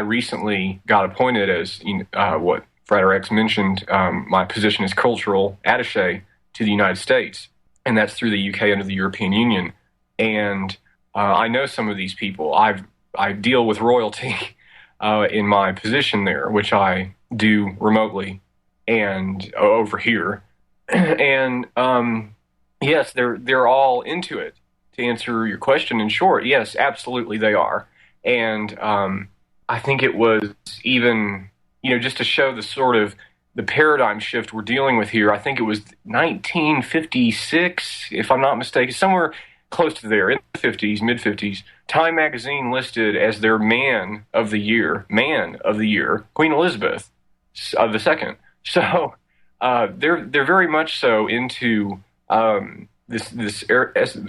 S3: recently got appointed as what Frater X mentioned. My position is cultural attaché to the United States, and that's through the UK under the European Union. And I know some of these people. I deal with royalty in my position there, which I do remotely and over here. And yes, they're all into it. To answer your question in short, yes, absolutely they are. And I think it was even, just to show the sort of the paradigm shift we're dealing with here, I think it was 1956, if I'm not mistaken, somewhere close to there, in the 50s, mid-50s, Time magazine listed as their man of the year, Queen Elizabeth II. So they're very much so into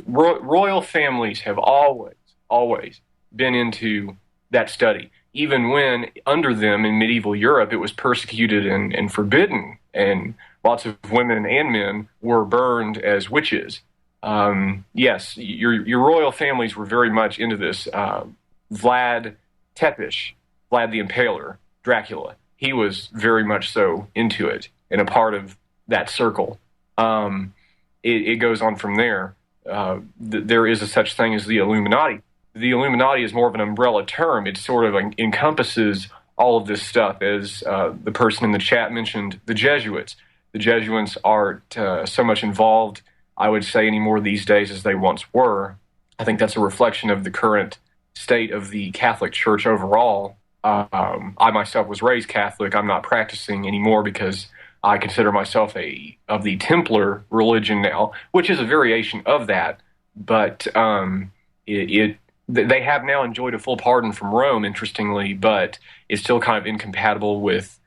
S3: royal families have always been into that study, even when under them in medieval Europe it was persecuted and forbidden, and lots of women and men were burned as witches. Yes, your royal families were very much into this. Vlad Tepes, Vlad the Impaler, Dracula, he was very much so into it and a part of that circle. It goes on from there. There is a such thing as the Illuminati. The Illuminati is more of an umbrella term. It sort of encompasses all of this stuff. As the person in the chat mentioned, the Jesuits. The Jesuits aren't so much involved, I would say, anymore these days as they once were. I think that's a reflection of the current state of the Catholic Church overall. I myself was raised Catholic. I'm not practicing anymore because I consider myself of the Templar religion now, which is a variation of that. But they have now enjoyed a full pardon from Rome, interestingly, but it's still kind of incompatible with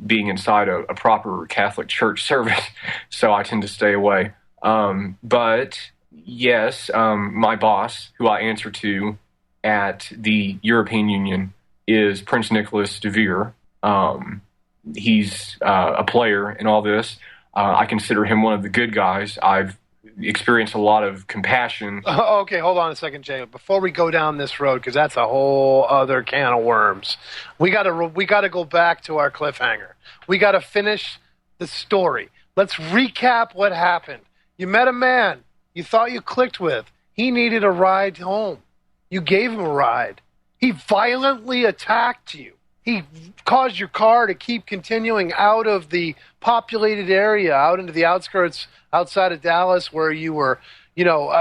S3: being inside a proper Catholic Church service. So I tend to stay away. But yes, my boss, who I answer to at the European Union, is Prince Nicholas de Vere. He's a player in all this. I consider him one of the good guys. I've experienced a lot of compassion.
S2: Okay, hold on a second, Jay. Before we go down this road, because that's a whole other can of worms, we got to go back to our cliffhanger. We got to finish the story. Let's recap what happened. You met a man you thought you clicked with. He needed a ride home. You gave him a ride. He violently attacked you. He caused your car to keep continuing out of the populated area, out into the outskirts outside of Dallas, where you were,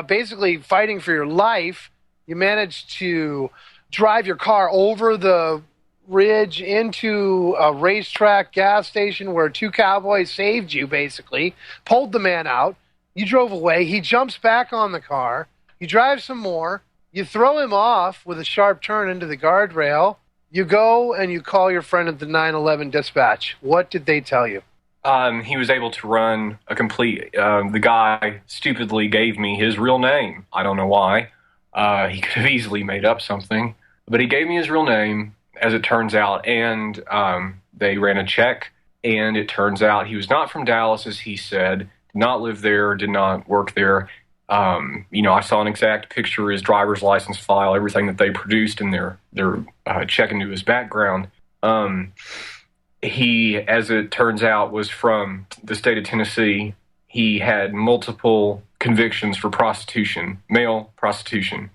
S2: basically fighting for your life. You managed to drive your car over the ridge into a racetrack gas station where two cowboys saved you, basically, pulled the man out. You drove away. He jumps back on the car. You drive some more. You throw him off with a sharp turn into the guardrail. You go and you call your friend at the 911 dispatch. What did they tell you?
S3: He was able to run a complete... the guy stupidly gave me his real name. I don't know why. He could have easily made up something. But he gave me his real name, as it turns out, and they ran a check, and it turns out he was not from Dallas, as he said, did not live there, did not work there. I saw an exact picture of his driver's license file, everything that they produced in their check into his background. He, as it turns out, was from the state of Tennessee. He had multiple convictions for prostitution, male prostitution,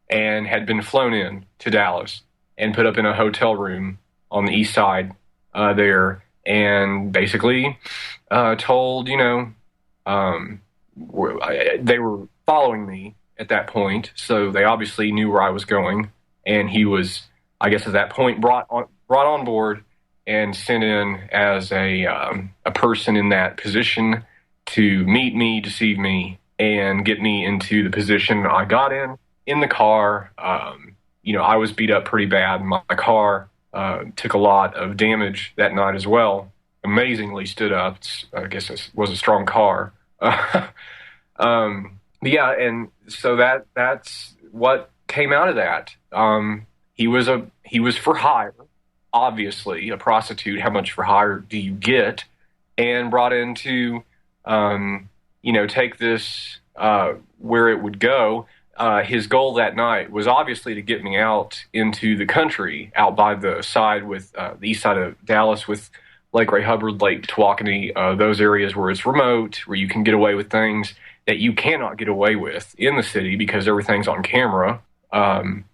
S3: and had been flown in to Dallas and put up in a hotel room on the east side there, and basically told, they were following me at that point, so they obviously knew where I was going, and he was, I guess at that point, brought on board and sent in as a person in that position to meet me, deceive me, and get me into the position I got in the car. I was beat up pretty bad. My car took a lot of damage that night as well. Amazingly stood up. I guess it was a strong car. Yeah, and so that's what came out of that. He was for hire, obviously, a prostitute. How much for hire do you get? And brought in to, take this where it would go. His goal that night was obviously to get me out into the country, out by the side with the east side of Dallas with Lake Ray Hubbard, Lake Tawakoni, those areas where it's remote, where you can get away with things that you cannot get away with in the city because everything's on camera. That's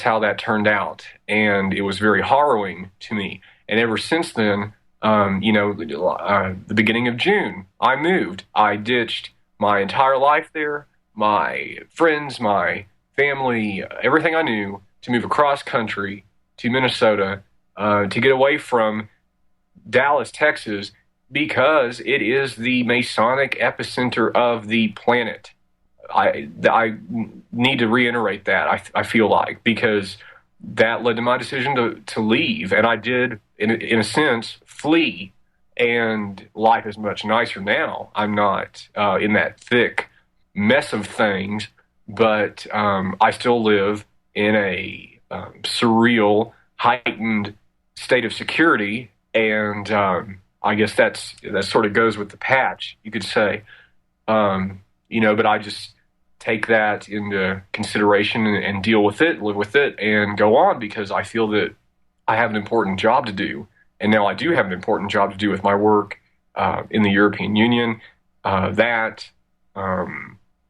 S3: how that turned out. And it was very harrowing to me. And ever since then, the beginning of June, I moved. I ditched my entire life there, my friends, my family, everything I knew, to move across country to Minnesota, to get away from Dallas, Texas, because it is the Masonic epicenter of the planet. I need to reiterate that, I feel like, because that led to my decision to leave. And I did, in a sense, flee. And life is much nicer now. I'm not in that thick mess of things, but I still live in a surreal, heightened state of security. And I guess that sort of goes with the patch, you could say. But I just take that into consideration and deal with it, live with it, and go on, because I feel that I have an important job to do. And now I do have an important job to do with my work in the European Union, and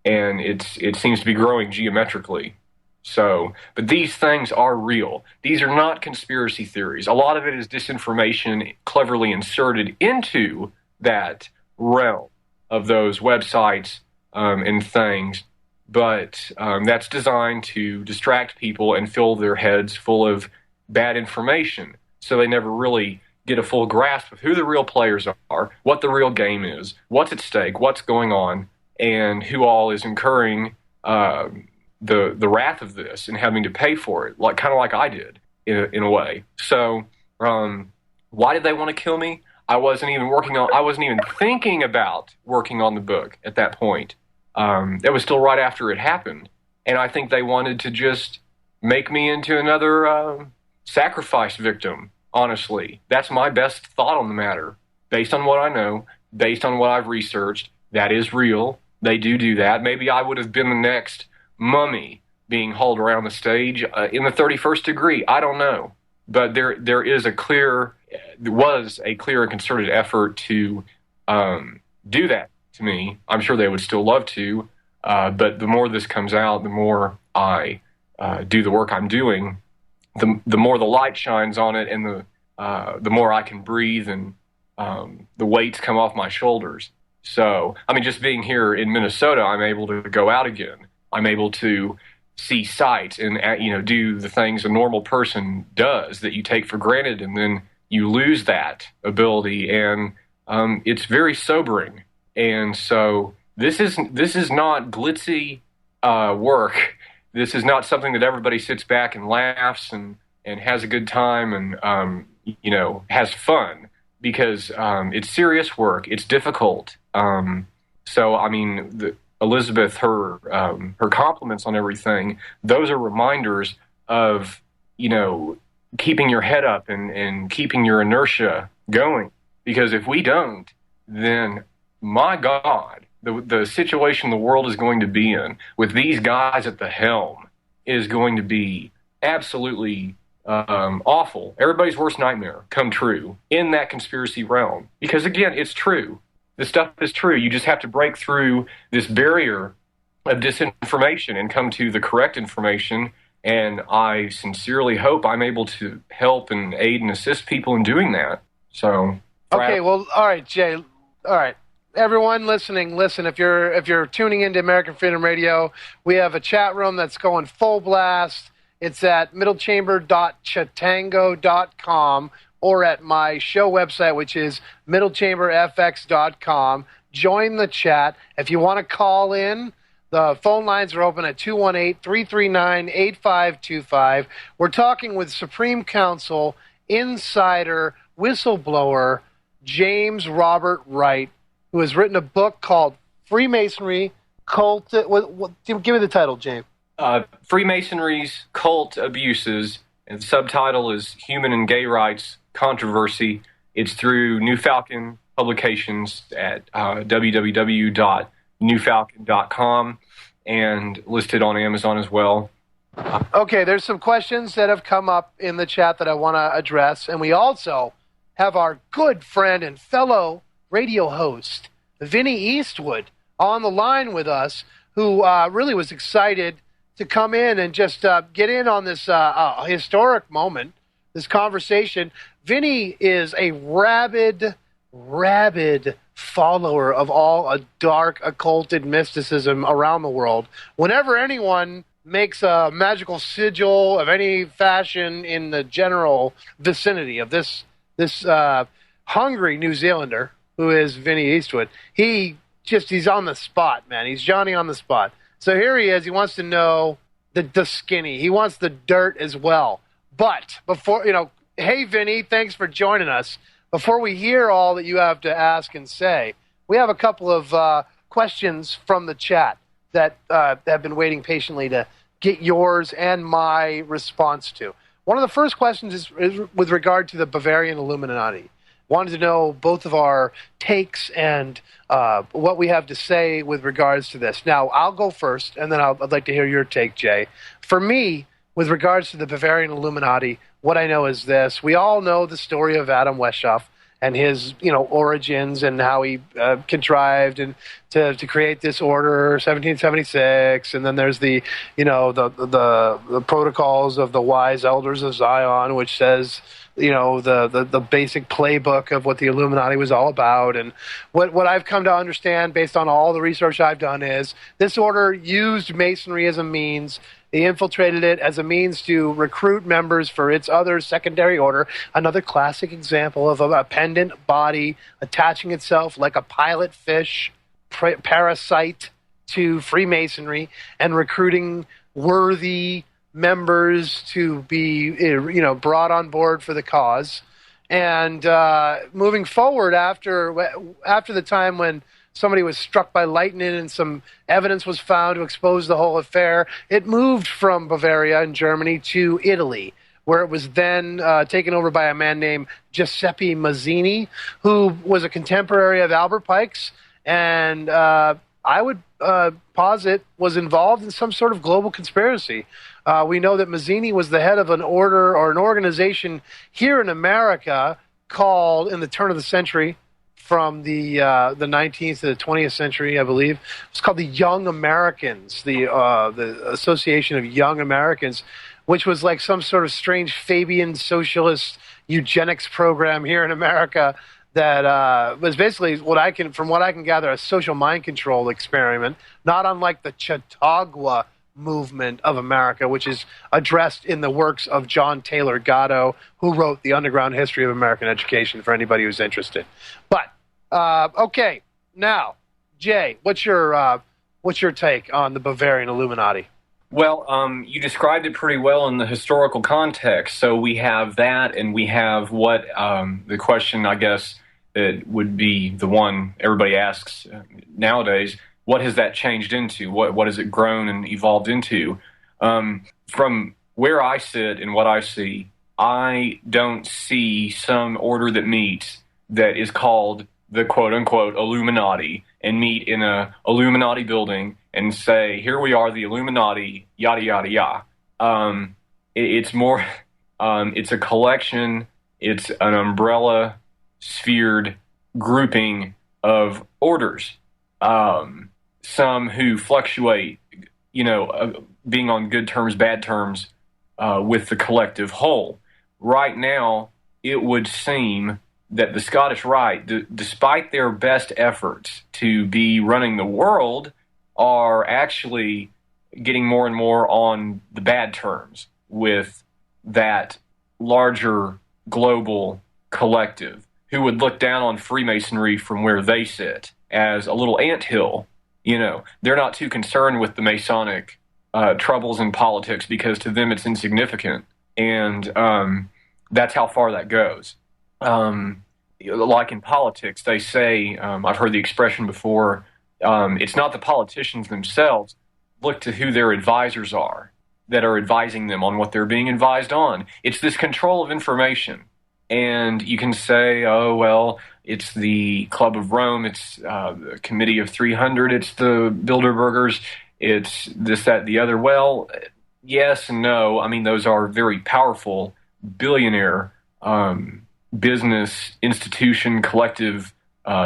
S3: it seems to be growing geometrically. So, but these things are real. These are not conspiracy theories. A lot of it is disinformation cleverly inserted into that realm of those websites and things. But that's designed to distract people and fill their heads full of bad information. So they never really get a full grasp of who the real players are, what the real game is, what's at stake, what's going on, and who all is incurring the wrath of this and having to pay for it, kind of like I did in a way. So why did they want to kill me? I wasn't even thinking about working on the book at that point. It was still right after it happened, and I think they wanted to just make me into another sacrifice victim. Honestly, that's my best thought on the matter. Based on what I know, based on what I've researched, that is real. They do that. Maybe I would have been the next mummy being hauled around the stage in the 31st degree. I don't know. But there was a clear and concerted effort to do that to me. I'm sure they would still love to, but the more this comes out, the more I do the work I'm doing, the more the light shines on it, and the more I can breathe, and the weights come off my shoulders. So, I mean, just being here in Minnesota, I'm able to go out again. I'm able to see sights and do the things a normal person does that you take for granted, and then you lose that ability, and it's very sobering. And so this is not glitzy work. This is not something that everybody sits back and laughs and has a good time and has fun, because it's serious work. It's difficult. So I mean, Elizabeth, her compliments on everything, those are reminders of keeping your head up and keeping your inertia going. Because if we don't, then my God, the situation the world is going to be in with these guys at the helm is going to be absolutely awful. Everybody's worst nightmare come true in that conspiracy realm. Because again, it's true. This stuff is true. You just have to break through this barrier of disinformation and come to the correct information. And I sincerely hope I'm able to help and aid and assist people in doing that. So,
S2: okay, well, all right, Jay. All right. Everyone listening, listen. If you're tuning into American Freedom Radio, we have a chat room that's going full blast. It's at middlechamber.chatango.com or at my show website, which is middlechamberfx.com. Join the chat. If you want to call in, the phone lines are open at 218-339-8525. We're talking with Supreme Counsel, insider, whistleblower, James Robert Wright, who has written a book called Freemasonry, Cult... give me the title, James.
S3: Freemasonry's Cult Abuses, and the subtitle is Human and Gay Rights Controversy. It's through New Falcon Publications at www.newfalcon.com and listed on Amazon as well.
S2: Okay, there's some questions that have come up in the chat that I want to address, and we also have our good friend and fellow radio host, Vinny Eastwood, on the line with us, who really was excited to come in and just get in on this historic moment, this conversation. Vinny is a rabid follower of all dark occulted mysticism around the world. Whenever anyone makes a magical sigil of any fashion in the general vicinity of this hungry New Zealander, who is Vinny Eastwood, he's on the spot, man. He's Johnny on the spot. So here he is. He wants to know the skinny. He wants the dirt as well. But before, hey, Vinny, thanks for joining us. Before we hear all that you have to ask and say, we have a couple of questions from the chat that have been waiting patiently to get yours and my response to. One of the first questions is with regard to the Bavarian Illuminati. Wanted to know both of our takes and what we have to say with regards to this. Now, I'll go first, and then I'd like to hear your take, Jay. For me, with regards to the Bavarian Illuminati, what I know is this. We all know the story of Adam Weishaupt and his, origins and how he contrived and to create this order, 1776, and then there's the protocols of the wise elders of Zion, which says, the basic playbook of what the Illuminati was all about. And what I've come to understand based on all the research I've done is this order used Masonry as a means. They infiltrated it as a means to recruit members for its other secondary order, another classic example of a pendant body attaching itself like a pilot fish parasite to Freemasonry and recruiting worthy members to be, brought on board for the cause. And moving forward after the time when somebody was struck by lightning and some evidence was found to expose the whole affair, it moved from Bavaria in Germany to Italy, where it was then taken over by a man named Giuseppe Mazzini, who was a contemporary of Albert Pike's, and I would posit was involved in some sort of global conspiracy. We know that Mazzini was the head of an order or an organization here in America called, in the turn of the century, from the 19th to the 20th century, I believe. It's called the Young Americans, the Association of Young Americans, which was like some sort of strange Fabian socialist eugenics program here in America that was basically from what I can gather, a social mind control experiment, not unlike the Chautauqua movement of America, which is addressed in the works of John Taylor Gatto, who wrote The Underground History of American Education, for anybody who's interested. But okay, now, Jay, what's your take on the Bavarian Illuminati?
S3: Well, you described it pretty well in the historical context. So we have that, and we have what the question, I guess, that would be the one everybody asks nowadays: what has that changed into? What has it grown and evolved into? From where I sit and what I see, I don't see some order that meets that is called the quote-unquote Illuminati and meet in a Illuminati building and say, here we are, the Illuminati, yada, yada, yada. It's more, it's a collection, it's an umbrella, sphered grouping of orders. Some who fluctuate, being on good terms, bad terms with the collective whole. Right now, it would seem that the Scottish Rite, despite their best efforts to be running the world, are actually getting more and more on the bad terms with that larger global collective who would look down on Freemasonry from where they sit as a little anthill. They're not too concerned with the Masonic troubles in politics because to them it's insignificant. And that's how far that goes. Like in politics, they say, I've heard the expression before, it's not the politicians themselves. Look to who their advisors are that are advising them on what they're being advised on. It's this control of information. And you can say, oh, well, it's the Club of Rome, it's the Committee of 300, it's the Bilderbergers, it's this, that, the other. Well, yes and no. I mean, those are very powerful billionaire business institution, collective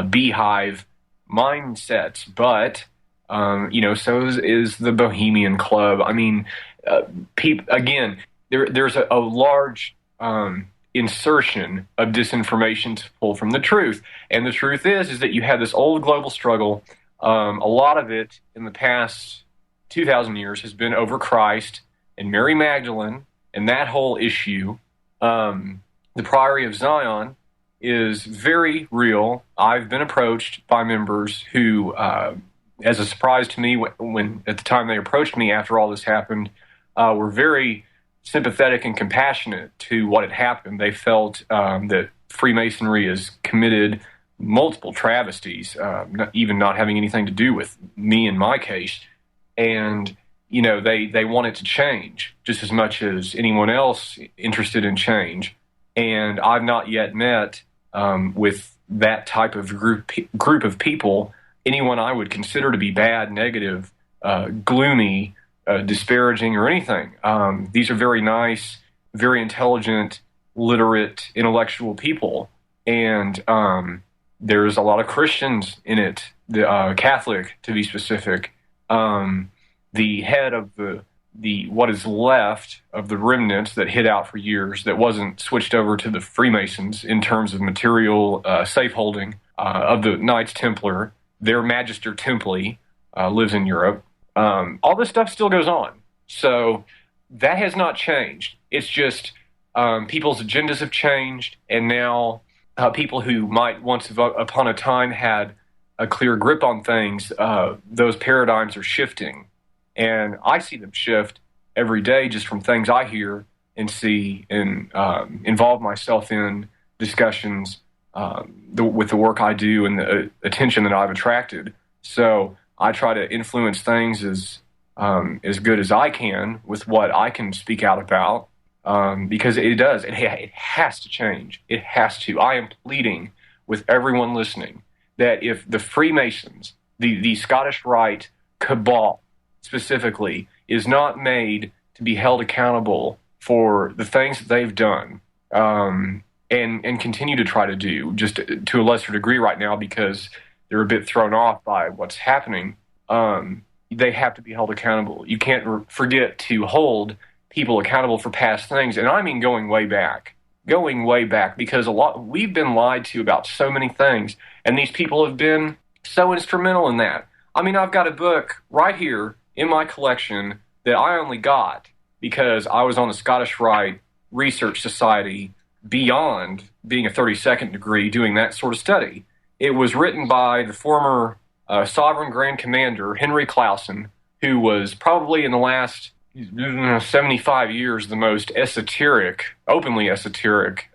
S3: beehive mindsets. But, so is the Bohemian Club. I mean, again, there's a large insertion of disinformation to pull from the truth. And the truth is that you have this old global struggle. A lot of it in the past 2,000 years has been over Christ and Mary Magdalene and that whole issue. The Priory of Zion is very real. I've been approached by members who, as a surprise to me, when at the time they approached me after all this happened, were very sympathetic and compassionate to what had happened. They felt that Freemasonry has committed multiple travesties, even not having anything to do with me in my case. And, they want it to change just as much as anyone else interested in change. And I've not yet met with that type of group of people anyone I would consider to be bad, negative, gloomy, disparaging, or anything. These are very nice, very intelligent, literate, intellectual people. And there's a lot of Christians in it, Catholic to be specific. The head of the what is left of the remnants that hid out for years, that wasn't switched over to the Freemasons in terms of material safeholding of the Knights Templar, their Magister Templi lives in Europe. All this stuff still goes on. So that has not changed. It's just people's agendas have changed, and now people who might once upon a time had a clear grip on things, those paradigms are shifting. And I see them shift every day just from things I hear and see and involve myself in discussions with the work I do and the attention that I've attracted. So I try to influence things as good as I can with what I can speak out about, because it does. It has to change. It has to. I am pleading with everyone listening that if the Freemasons, the Scottish Rite cabal specifically, is not made to be held accountable for the things that they've done and continue to try to do, just to a lesser degree right now because they're a bit thrown off by what's happening, they have to be held accountable. You can't forget to hold people accountable for past things, and I mean going way back, because we've been lied to about so many things, and these people have been so instrumental in that. I mean, I've got a book right here in my collection that I only got because I was on the Scottish Rite Research Society beyond being a 32nd degree doing that sort of study. It was written by the former Sovereign Grand Commander, Henry Clausen, who was probably in the last 75 years the most openly esoteric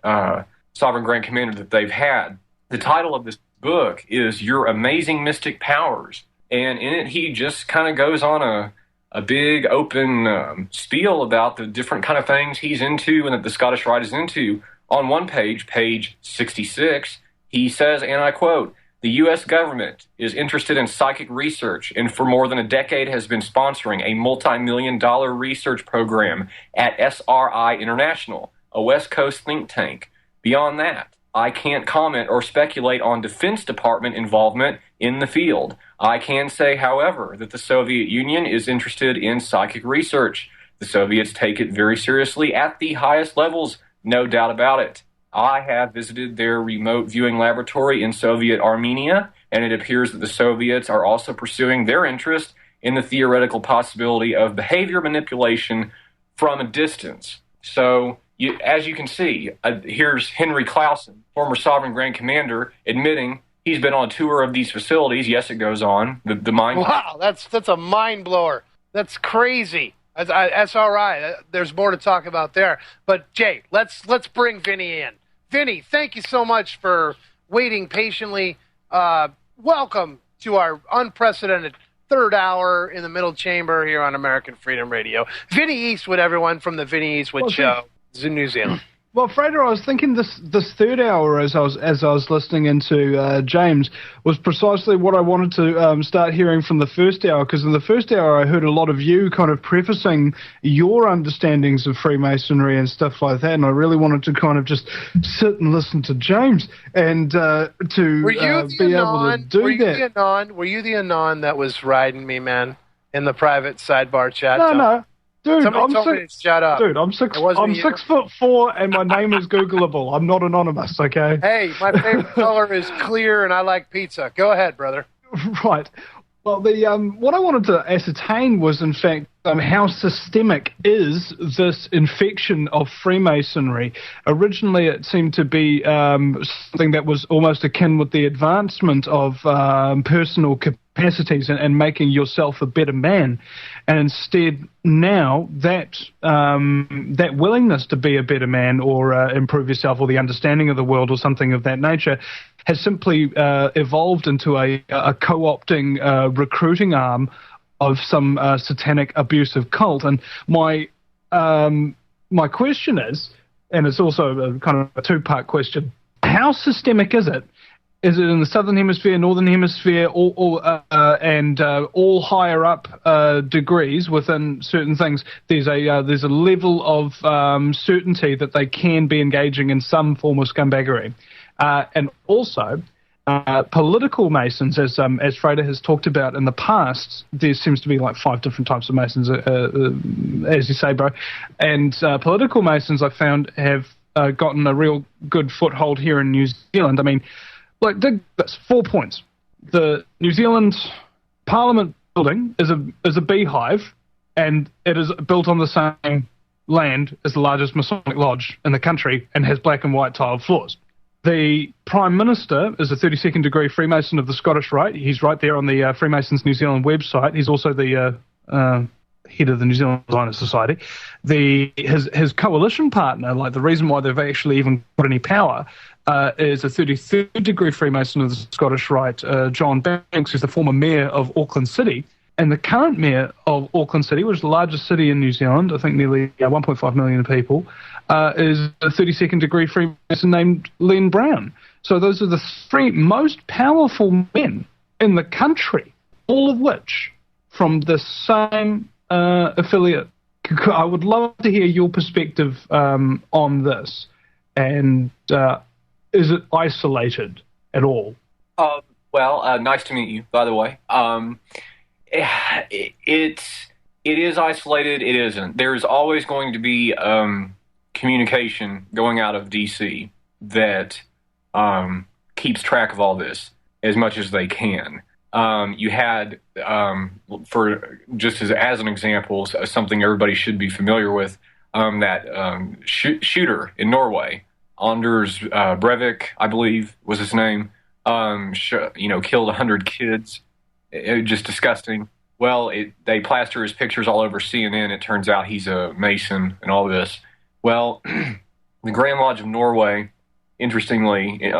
S3: Sovereign Grand Commander that they've had. The title of this book is Your Amazing Mystic Powers. And in it, he just kind of goes on a big open spiel about the different kind of things he's into and that the Scottish Rite is into. On one page, page 66, he says, and I quote, "The U.S. government is interested in psychic research and for more than a decade has been sponsoring a multi-million-dollar research program at SRI International, a West Coast think tank. Beyond that, I can't comment or speculate on Defense Department involvement in the field. I can say, however, that the Soviet Union is interested in psychic research. The Soviets take it very seriously at the highest levels, no doubt about it. I have visited their remote viewing laboratory in Soviet Armenia, and it appears that the Soviets are also pursuing their interest in the theoretical possibility of behavior manipulation from a distance." So, as you can see, here's Henry Clausen, former Sovereign Grand Commander, admitting he's been on a tour of these facilities. Yes, it goes on. The mind.
S2: Wow, that's a mind blower. That's crazy. SRI. There's more to talk about there. But Jay, let's bring Vinny in. Vinny, thank you so much for waiting patiently. Welcome to our unprecedented third hour in the middle chamber here on American Freedom Radio. Vinny Eastwood, everyone, from the Vinny Eastwood Show. In New Zealand.
S8: Well, Frater, I was thinking this third hour, as I was listening into James, was precisely what I wanted to start hearing from the first hour, because in the first hour I heard a lot of you kind of prefacing your understandings of Freemasonry and stuff like that, and I really wanted to kind of just sit and listen to James and to be able to do that.
S2: Were you the Anon that was riding me, man, in the private sidebar chat?
S8: No. Dude,
S2: Somebody told me to shut up.
S8: Dude, I'm 6'4" and my name is Googleable. I'm not anonymous, okay?
S2: Hey, my favorite color is clear and I like pizza. Go ahead, brother.
S8: Right. Well, what I wanted to ascertain was, in fact, how systemic is this infection of Freemasonry? Originally, it seemed to be something that was almost akin with the advancement of personal capacities and making yourself a better man. And instead, now that that willingness to be a better man or improve yourself or the understanding of the world or something of that nature has simply evolved into a co-opting recruiting arm of some satanic abusive cult. And my question is, and it's also a kind of a two-part question, how systemic is it? Is it in the Southern Hemisphere, Northern Hemisphere, and all higher up degrees within certain things? There's a level of certainty that they can be engaging in some form of scumbaggery, and also political Masons, as Frater has talked about in the past. There seems to be like 5 different types of Masons, as you say, bro. And political Masons, I found, have gotten a real good foothold here in New Zealand. I mean, like, that's 4 points. The New Zealand Parliament building is a beehive, and it is built on the same land as the largest Masonic lodge in the country and has black and white tiled floors. The Prime Minister is a 32nd degree Freemason of the Scottish Rite. He's right there on the Freemasons New Zealand website. He's also the head of the New Zealand Designer Society. His coalition partner, like the reason why they've actually even got any power, is a 33rd degree Freemason of the Scottish Rite, John Banks, who's the former mayor of Auckland City. And the current mayor of Auckland City, which is the largest city in New Zealand, I think nearly 1.5 million people, is a 32nd degree Freemason named Len Brown. So those are the 3 most powerful men in the country, all of which from the same affiliate. I would love to hear your perspective on this. And is it isolated at all?
S3: Well, nice to meet you, by the way. It is isolated. It isn't. There's always going to be communication going out of D.C. that keeps track of all this as much as they can. You had, for just as an example, something everybody should be familiar with, that shooter in Norway, Anders Breivik, I believe was his name, killed 100 kids. Just disgusting. Well, they plaster his pictures all over CNN. It turns out he's a Mason and all this. Well, the Grand Lodge of Norway, interestingly,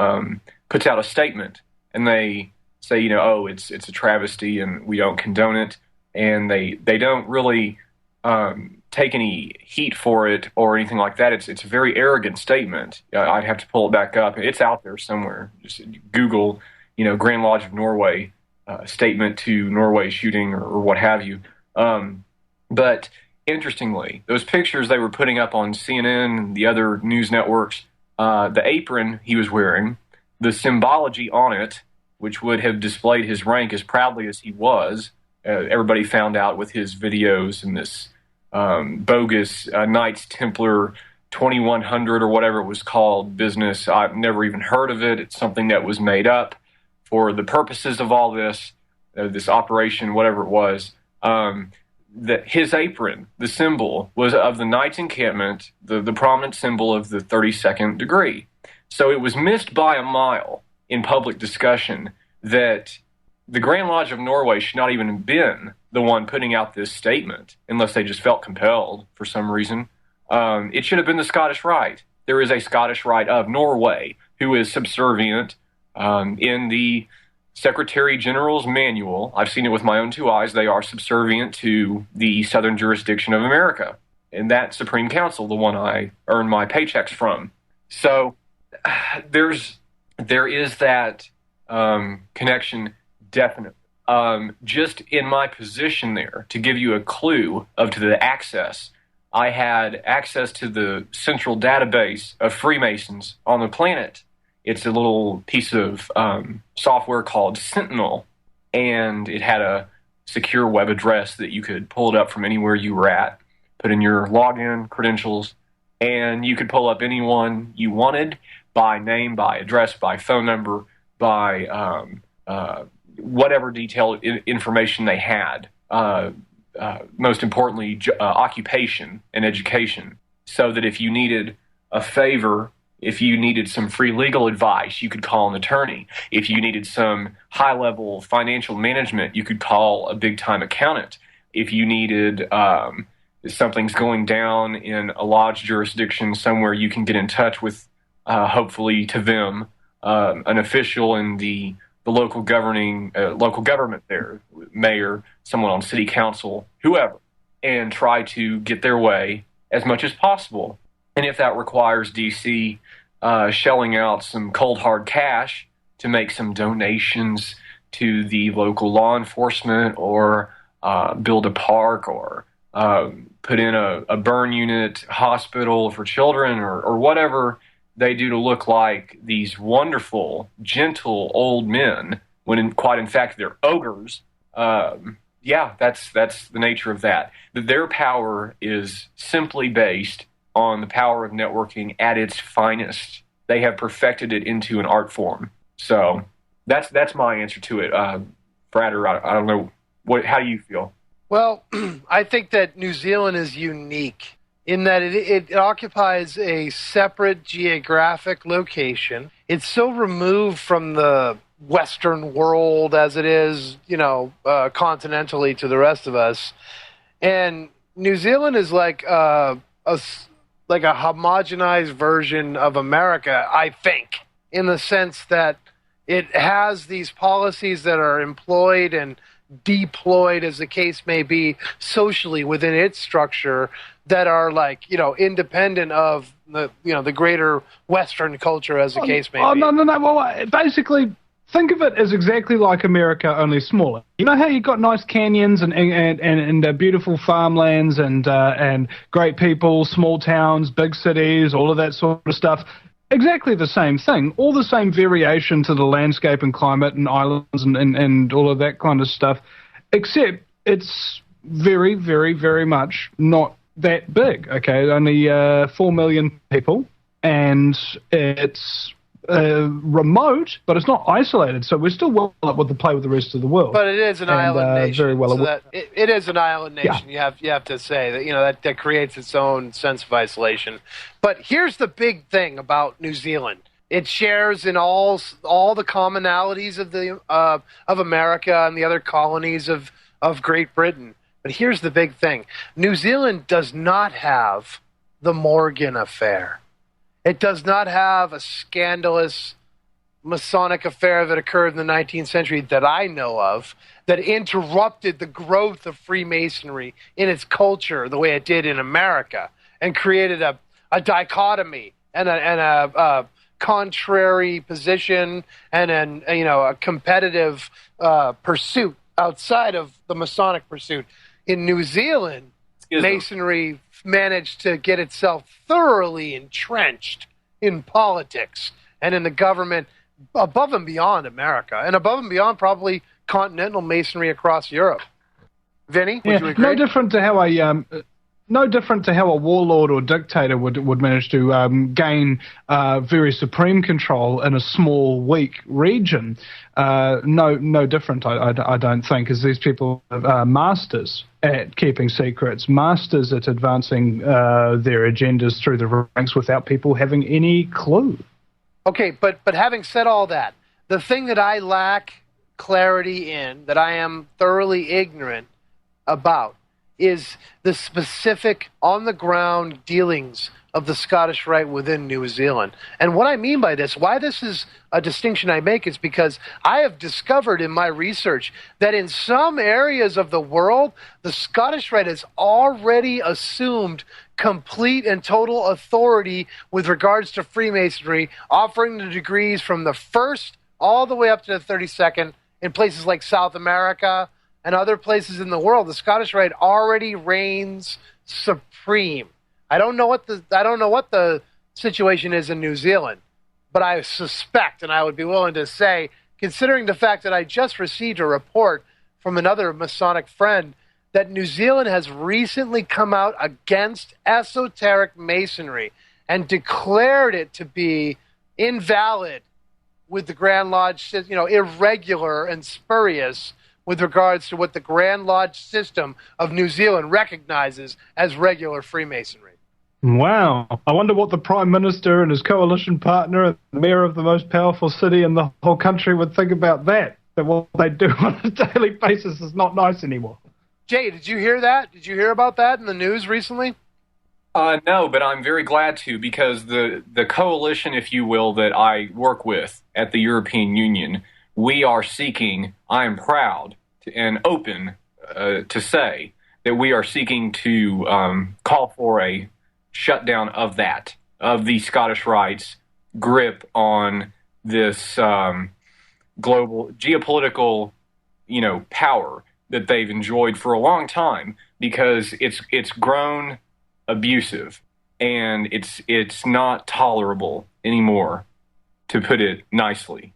S3: puts out a statement, and they say, it's a travesty and we don't condone it. And they don't really take any heat for it or anything like that. It's a very arrogant statement. I'd have to pull it back up. It's out there somewhere. Just Google, Grand Lodge of Norway. Statement to Norway shooting or what have you. But interestingly, those pictures they were putting up on CNN and the other news networks, the apron he was wearing, the symbology on it, which would have displayed his rank as proudly as he was, everybody found out with his videos and this bogus Knights Templar 2100 or whatever it was called business. I've never even heard of it. It's something that was made up for the purposes of all this, this operation, whatever it was. That his apron, the symbol, was of the Knights Encampment, the prominent symbol of the 32nd degree. So it was missed by a mile in public discussion that the Grand Lodge of Norway should not even have been the one putting out this statement, unless they just felt compelled for some reason. It should have been the Scottish Rite. There is a Scottish Rite of Norway who is subservient. In the Secretary General's manual, I've seen it with my own 2 eyes, they are subservient to the Southern Jurisdiction of America. And that Supreme Council, the one I earn my paychecks from. So there is that connection, definitely. Just in my position there, to give you a clue to the access, I had access to the central database of Freemasons on the planet. It's a little piece of software called Sentinel, and it had a secure web address that you could pull it up from anywhere you were at, put in your login credentials, and you could pull up anyone you wanted by name, by address, by phone number, by whatever detailed information they had. most importantly, occupation and education, so that if you needed a favor, if you needed some free legal advice, you could call an attorney. If you needed some high-level financial management, you could call a big-time accountant. If you needed something's going down in a lodge jurisdiction somewhere, you can get in touch with, hopefully to them, an official in the local government there, mayor, someone on city council, whoever, and try to get their way as much as possible. And if that requires DC shelling out some cold hard cash to make some donations to the local law enforcement, or build a park, or put in a burn unit hospital for children, or whatever they do to look like these wonderful, gentle old men, when quite in fact they're ogres. That's the nature of that. Their power is simply based on the power of networking at its finest. They have perfected it into an art form. So that's my answer to it. Frater, I don't know, how do you feel?
S2: Well, I think that New Zealand is unique in that it occupies a separate geographic location. It's so removed from the Western world as it is, continentally to the rest of us. And New Zealand is like a homogenized version of America, I think, in the sense that it has these policies that are employed and deployed, as the case may be, socially within its structure, that are independent of the greater Western culture, as the case may be.
S8: No. Well, basically, think of it as exactly like America, only smaller. You know how you've got nice canyons and beautiful farmlands and great people, small towns, big cities, all of that sort of stuff? Exactly the same thing. All the same variation to the landscape and climate and islands and all of that kind of stuff, except it's very, very, very much not that big, okay? Only 4 million people, and it's remote, but it's not isolated, so we're still well up with the play with the rest of the world.
S2: But it is an island nation.
S8: Very well
S2: so it is an island nation.
S8: Yeah.
S2: You have to say that that creates its own sense of isolation. But here's the big thing about New Zealand: it shares in all the commonalities of America and the other colonies of Great Britain. But here's the big thing: New Zealand does not have the Morgan affair. It does not have a scandalous Masonic affair that occurred in the 19th century that I know of that interrupted the growth of Freemasonry in its culture the way it did in America, and created a dichotomy and a contrary position and a competitive pursuit outside of the Masonic pursuit. In New Zealand, Masonry managed to get itself thoroughly entrenched in politics and in the government above and beyond America, and above and beyond probably continental Masonry across Europe. Vinny, would you agree?
S8: No different to how a warlord or dictator would manage to gain very supreme control in a small, weak region. No different, I don't think, as these people are masters at keeping secrets, masters at advancing their agendas through the ranks without people having any clue.
S2: Okay, but having said all that, the thing that I lack clarity in, that I am thoroughly ignorant about, is the specific on-the-ground dealings of the Scottish Rite within New Zealand. And what I mean by this, why this is a distinction I make, is because I have discovered in my research that in some areas of the world, the Scottish Rite has already assumed complete and total authority with regards to Freemasonry, offering the degrees from the first all the way up to the 32nd in places like South America and other places in the world. The Scottish Rite already reigns supreme. I don't know what the situation is in New Zealand, but I suspect, and I would be willing to say, considering the fact that I just received a report from another Masonic friend, that New Zealand has recently come out against esoteric Masonry and declared it to be invalid with the Grand Lodge, irregular and spurious, with regards to what the Grand Lodge system of New Zealand recognizes as regular Freemasonry.
S8: Wow. I wonder what the Prime Minister and his coalition partner, the mayor of the most powerful city in the whole country, would think about that. That what they do on a daily basis is not nice anymore.
S2: Jay, did you hear that? Did you hear about that in the news recently?
S3: No, but I'm very glad to, because the coalition, if you will, that I work with at the European Union, we are seeking, I am proud and open to say that we are seeking to call for a shutdown of the Scottish Rite's grip on this global geopolitical, power that they've enjoyed for a long time, because it's grown abusive and it's not tolerable anymore, to put it nicely.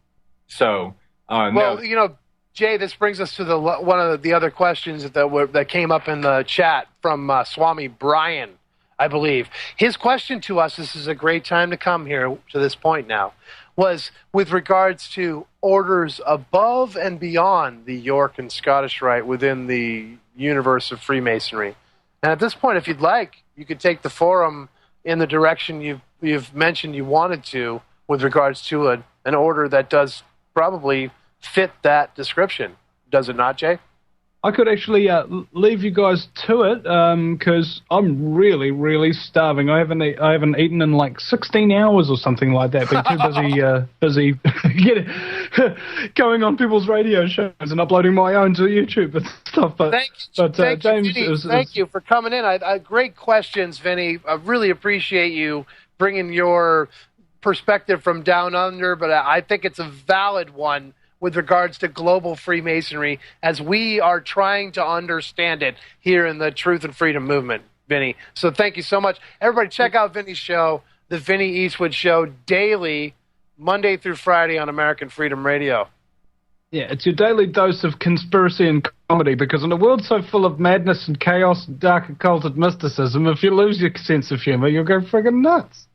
S3: So, no.
S2: Jay, this brings us to one of the other questions that came up in the chat from Swami Brian, I believe. His question to us, this is a great time to come here to this point now, was with regards to orders above and beyond the York and Scottish Rite within the universe of Freemasonry. And at this point, if you'd like, you could take the forum in the direction you've mentioned you wanted to with regards to an order that does probably fit that description. Does it not, Jay?
S8: I could actually leave you guys to it, because I'm really, really starving. I haven't eaten in like 16 hours or something like that. Been too busy going on people's radio shows and uploading my own to YouTube and stuff. But
S2: thank
S8: James,
S2: you, Vinny. Thank you for coming in. Great questions, Vinny. I really appreciate you bringing your perspective from down under, but I think it's a valid one with regards to global Freemasonry as we are trying to understand it here in the Truth and Freedom movement, Vinny. So thank you so much. Everybody check out Vinny's show, The Vinny Eastwood Show, daily, Monday through Friday on American Freedom Radio.
S8: Yeah, it's your daily dose of conspiracy and comedy, because in a world so full of madness and chaos and dark occulted mysticism, if you lose your sense of humor, you'll go friggin' nuts.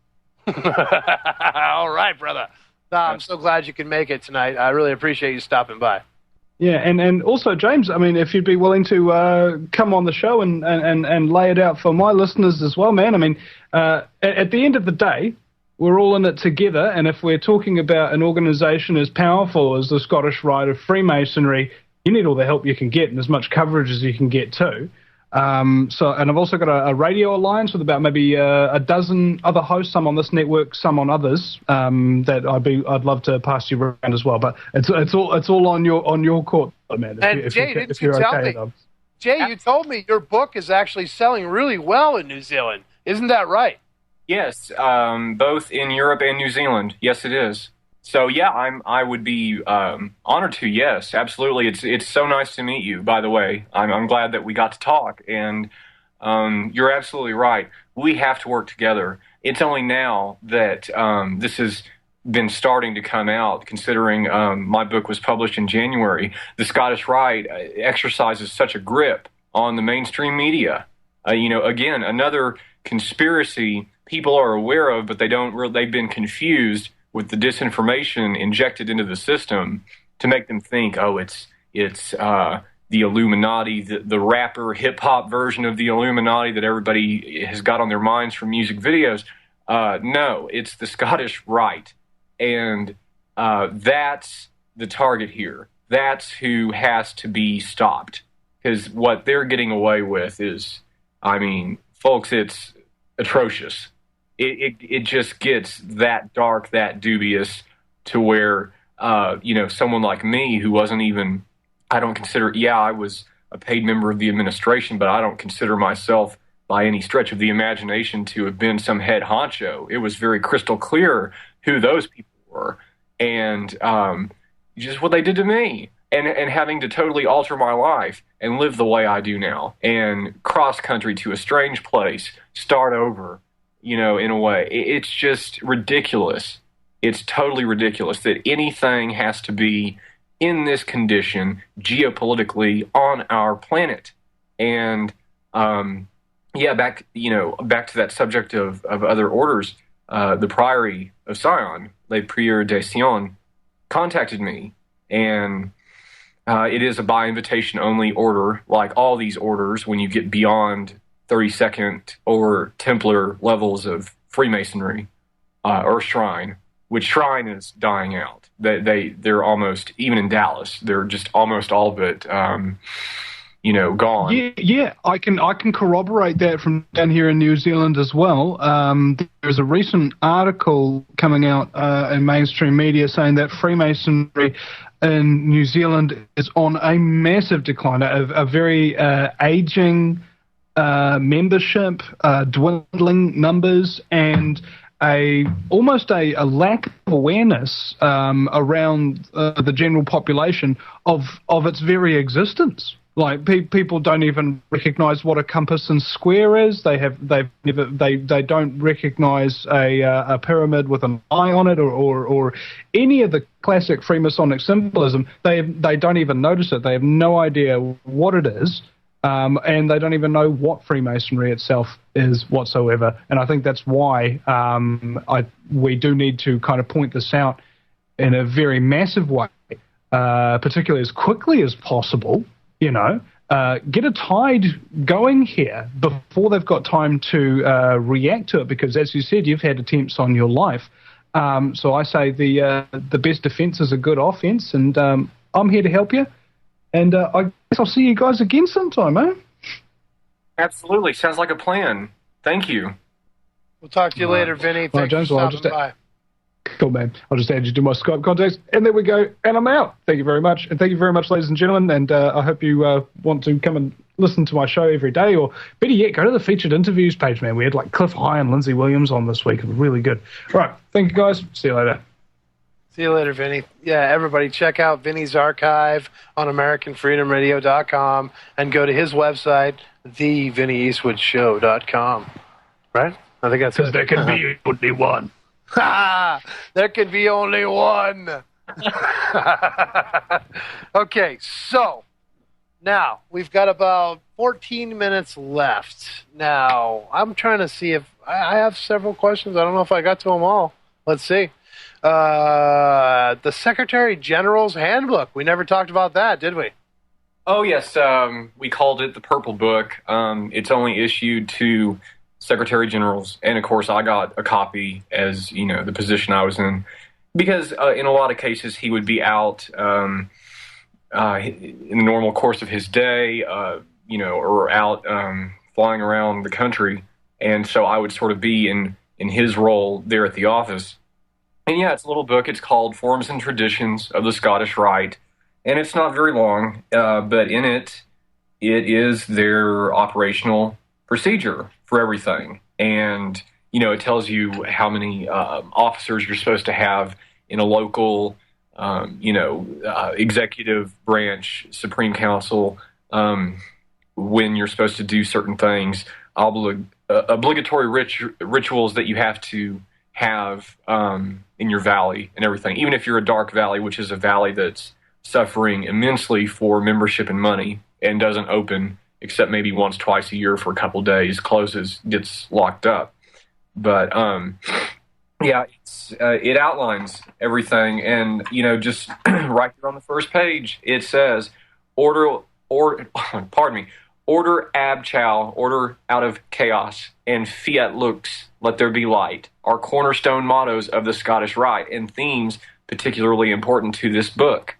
S2: All right, brother. I'm so glad you can make it tonight. I really appreciate you stopping by.
S8: Yeah, and also, James, I mean, if you'd be willing to come on the show and lay it out for my listeners as well, man. I mean, at the end of the day, we're all in it together, and if we're talking about an organization as powerful as the Scottish Rite of Freemasonry, you need all the help you can get and as much coverage as you can get too. And I've also got a radio alliance with about maybe a dozen other hosts, some on this network, some on others, that I'd love to pass you around as well. But it's all on your court, man.
S2: Jay, you told me your book is actually selling really well in New Zealand. Isn't that right?
S3: Yes, both in Europe and New Zealand. Yes, it is. So yeah, I would be honored to. Yes, absolutely. It's so nice to meet you. By the way, I'm glad that we got to talk. And you're absolutely right. We have to work together. It's only now that this has been starting to come out. Considering my book was published in January, the Scottish Rite exercises such a grip on the mainstream media. Again, another conspiracy people are aware of, but they've been confused with the disinformation injected into the system to make them think, oh, it's the Illuminati, the rapper hip-hop version of the Illuminati that everybody has got on their minds from music videos. No, it's the Scottish Rite. And that's the target here. That's who has to be stopped. Because what they're getting away with is, I mean, folks, it's atrocious. It just gets that dark, that dubious, to where someone like me who wasn't even, I don't consider, I was a paid member of the administration, but I don't consider myself by any stretch of the imagination to have been some head honcho. It was very crystal clear who those people were, and just what they did to me, and having to totally alter my life and live the way I do now, and cross country to a strange place, start over. In a way, it's just ridiculous. It's totally ridiculous that anything has to be in this condition geopolitically on our planet. And back to that subject of other orders. The Priory of Sion, Les Prieurs de Sion, contacted me, and It is a by invitation only order, like all these orders. When you get beyond 32nd or Templar levels of Freemasonry or Shrine, which Shrine is dying out. They're almost, even in Dallas, they're just almost all but gone.
S8: Yeah, I can corroborate that from down here in New Zealand as well. There's a recent article coming out in mainstream media saying that Freemasonry in New Zealand is on a massive decline, a very aging membership, dwindling numbers, and almost a lack of awareness around the general population of its very existence. Like people don't even recognise what a compass and square is. They don't recognise a pyramid with an eye on it or any of the classic Freemasonic symbolism. They don't even notice it. They have no idea what it is, and they don't even know what Freemasonry itself is whatsoever. And I think that's why we do need to kind of point this out in a very massive way, particularly as quickly as possible. Get a tide going here before they've got time to react to it, because, as you said, you've had attempts on your life. So I say the best defense is a good offense, and I'm here to help you. And I guess I'll see you guys again sometime, eh?
S3: Absolutely. Sounds like a plan. Thank you.
S2: We'll talk to you later, Vinny. Thanks
S8: James,
S2: for stopping by.
S8: Cool, man. I'll just add you to my Skype contacts, and there we go, and I'm out. Thank you very much, and thank you very much, ladies and gentlemen, and I hope you want to come and listen to my show every day, or better yet, go to the featured interviews page, man. We had like Cliff High and Lindsay Williams on this week. It was really good. All right, thank you, guys. See you later.
S2: See you later, Vinny. Yeah, everybody check out Vinny's archive on AmericanFreedomRadio.com and go to his website, theVinnyEastwoodshow.com. Right? I think that's it.
S1: There can be only one.
S2: There can be only one. Okay, so now we've got about 14 minutes left. Now, I'm trying to see if I have several questions. I don't know if I got to them all. Let's see. The Secretary General's Handbook. We never talked about that, did we?
S3: Oh, yes. We called it the Purple Book. It's only issued to Secretary Generals, and of course I got a copy as, the position I was in, because in a lot of cases he would be out in the normal course of his day, or out flying around the country, and so I would sort of be in his role there at the office. And yeah, it's a little book. It's called Forms and Traditions of the Scottish Rite, and it's not very long, but in it is their operational procedure for everything. And, it tells you how many officers you're supposed to have in a local, executive branch, Supreme Council, when you're supposed to do certain things, obligatory rituals that you have to have in your valley and everything. Even if you're a dark valley, which is a valley that's suffering immensely for membership and money and doesn't open except maybe once, twice a year for a couple days, closes, gets locked up. But, yeah, it outlines everything. And, just right there on the first page, it says, order ab chow, order out of chaos, and fiat lux, let there be light, are cornerstone mottos of the Scottish Rite and themes particularly important to this book.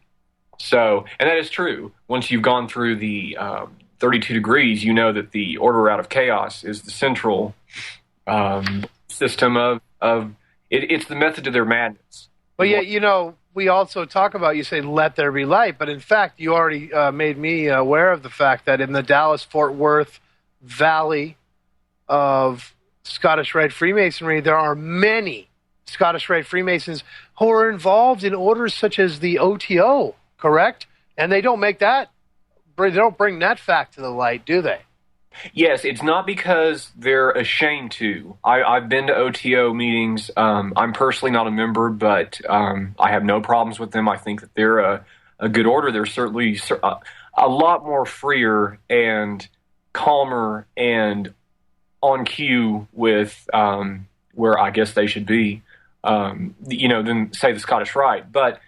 S3: So, and that is true. Once you've gone through the 32 degrees, you know that the order out of chaos is the central system of it's the method to their madness.
S2: But yeah, we also talk about, you say, let there be light, but in fact, you already made me aware of the fact that in the Dallas-Fort Worth Valley of Scottish Rite Freemasonry, there are many Scottish Rite Freemasons who are involved in orders such as the OTO, correct? And they don't bring that fact to the light, do they?
S3: Yes, it's not because they're ashamed to. I've been to OTO meetings. I'm personally not a member, but I have no problems with them. I think that they're a good order. They're certainly a lot more freer and calmer and on cue with where I guess they should be, than, say, the Scottish Rite. But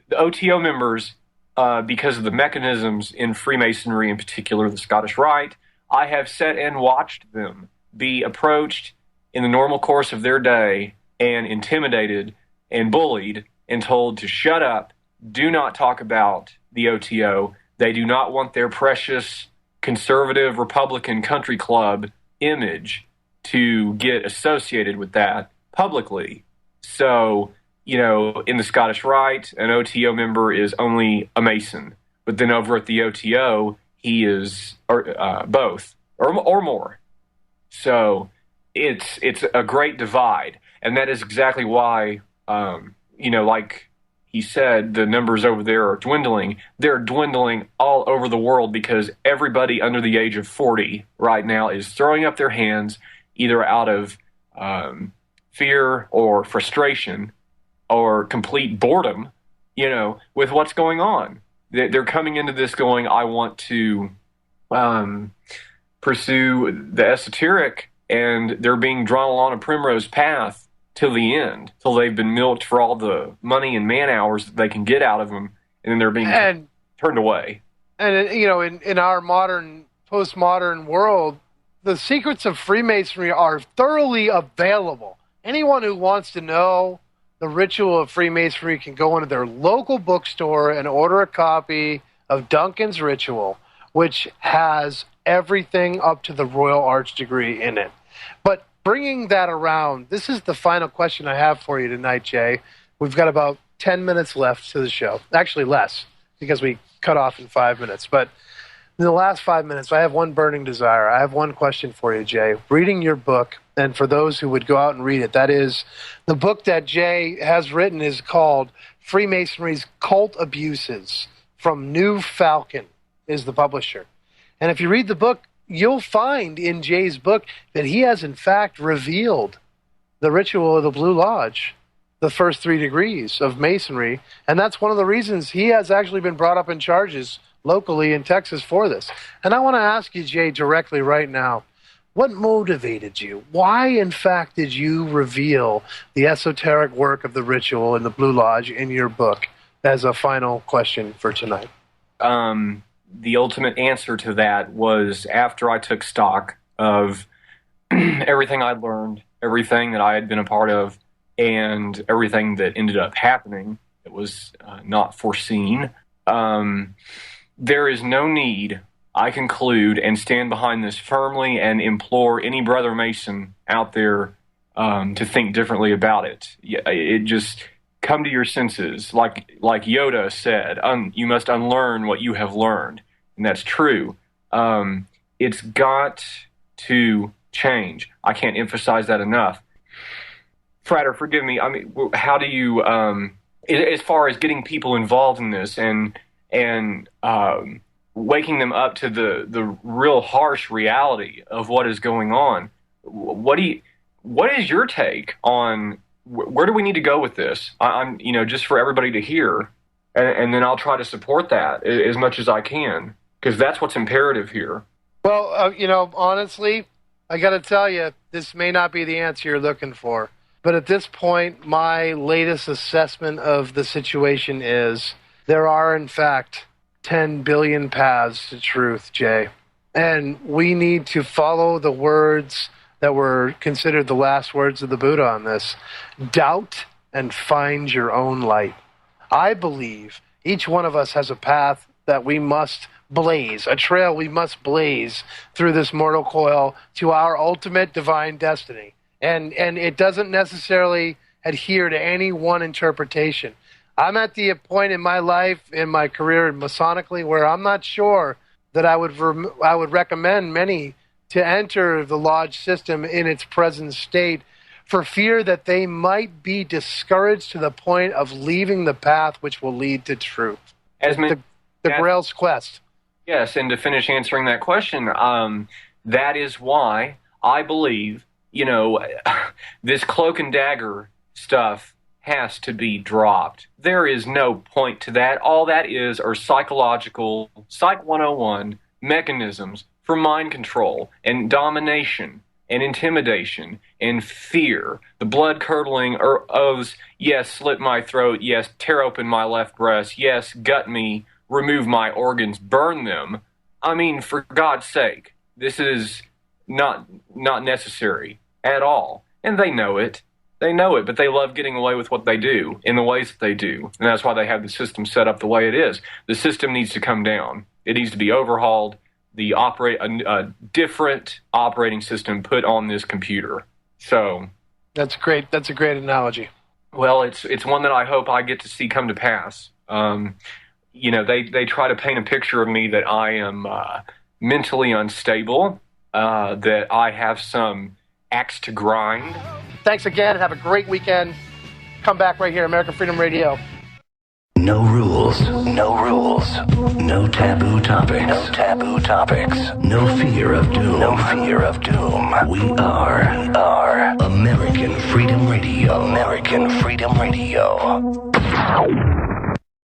S3: the OTO members because of the mechanisms in Freemasonry, in particular the Scottish Rite. I have sat and watched them be approached in the normal course of their day and intimidated and bullied and told to shut up, do not talk about the OTO. They do not want their precious conservative Republican country club image to get associated with that publicly. So, in the Scottish Rite, an OTO member is only a Mason. But then over at the OTO, he is both or more. So it's a great divide. And that is exactly why, like he said, the numbers over there are dwindling. They're dwindling all over the world because everybody under the age of 40 right now is throwing up their hands either out of fear or frustration or complete boredom, with what's going on. They're coming into this going, I want to pursue the esoteric, and they're being drawn along a primrose path till the end, till they've been milked for all the money and man hours that they can get out of them, and then they're being turned away.
S2: And, in our postmodern world, the secrets of Freemasonry are thoroughly available. Anyone who wants to know the ritual of Freemasonry can go into their local bookstore and order a copy of Duncan's Ritual, which has everything up to the Royal Arch degree in it. But bringing that around, this is the final question I have for you tonight, Jay. We've got about 10 minutes left to the show. Actually less, because we cut off in 5 minutes. But in the last 5 minutes, I have one burning desire. I have one question for you, Jay. Reading your book, and for those who would go out and read it, that is, the book that Jay has written is called Freemasonry's Cult Abuses, from New Falcon is the publisher. And if you read the book, you'll find in Jay's book that he has in fact revealed the ritual of the Blue Lodge, the first 3 degrees of Masonry, and that's one of the reasons he has actually been brought up in charges locally in Texas for this. And I want to ask you, Jay, directly right now, what motivated you? Why, in fact, did you reveal the esoteric work of the ritual in the Blue Lodge in your book as a final question for tonight?
S3: The ultimate answer to that was after I took stock of everything I'd learned, everything that I had been a part of, and everything that ended up happening that was not foreseen. There is no need, I conclude, and stand behind this firmly and implore any brother Mason out there to think differently about it. It just come to your senses. Like Yoda said, you must unlearn what you have learned. And that's true. It's got to change. I can't emphasize that enough. Frater, forgive me. I mean, how do you, as far as getting people involved in this and waking them up to the real harsh reality of what is going on, what is your take on where do we need to go with this? I'm just for everybody to hear, and then I'll try to support that as much as I can, because that's what's imperative here.
S2: Well, honestly, I got to tell you, this may not be the answer you're looking for. But at this point, my latest assessment of the situation is there are, in fact, 10 billion paths to truth, Jay. And we need to follow the words that were considered the last words of the Buddha on this. Doubt and find your own light. I believe each one of us has a path that we must blaze, a trail we must blaze through this mortal coil to our ultimate divine destiny. And it doesn't necessarily adhere to any one interpretation. I'm at the point in my life, in my career Masonically, where I'm not sure that I would recommend many to enter the lodge system in its present state for fear that they might be discouraged to the point of leaving the path which will lead to truth. The Grail's quest.
S3: Yes, and to finish answering that question, that is why I believe, this cloak and dagger stuff has to be dropped. There is no point to that. All that is are psychological, Psych 101 mechanisms for mind control and domination and intimidation and fear. The blood-curdling oaths, yes, slit my throat, yes, tear open my left breast, yes, gut me remove my organs, burn them. I mean, for God's sake, this is not necessary at all. And they know it. They know it, but they love getting away with what they do in the ways that they do. And that's why they have the system set up the way it is. The system needs to come down. It needs to be overhauled. A different operating system put on this computer. So
S2: that's great. That's a great analogy.
S3: Well, it's one that I hope I get to see come to pass. You know, they try to paint a picture of me that I am mentally unstable, that I have some axe to grind.
S2: Thanks again. Have a great weekend. Come back right here, American Freedom Radio.
S4: No rules. No rules. No taboo topics. No taboo topics. No fear of doom. No fear of doom. We are American Freedom Radio. American Freedom Radio.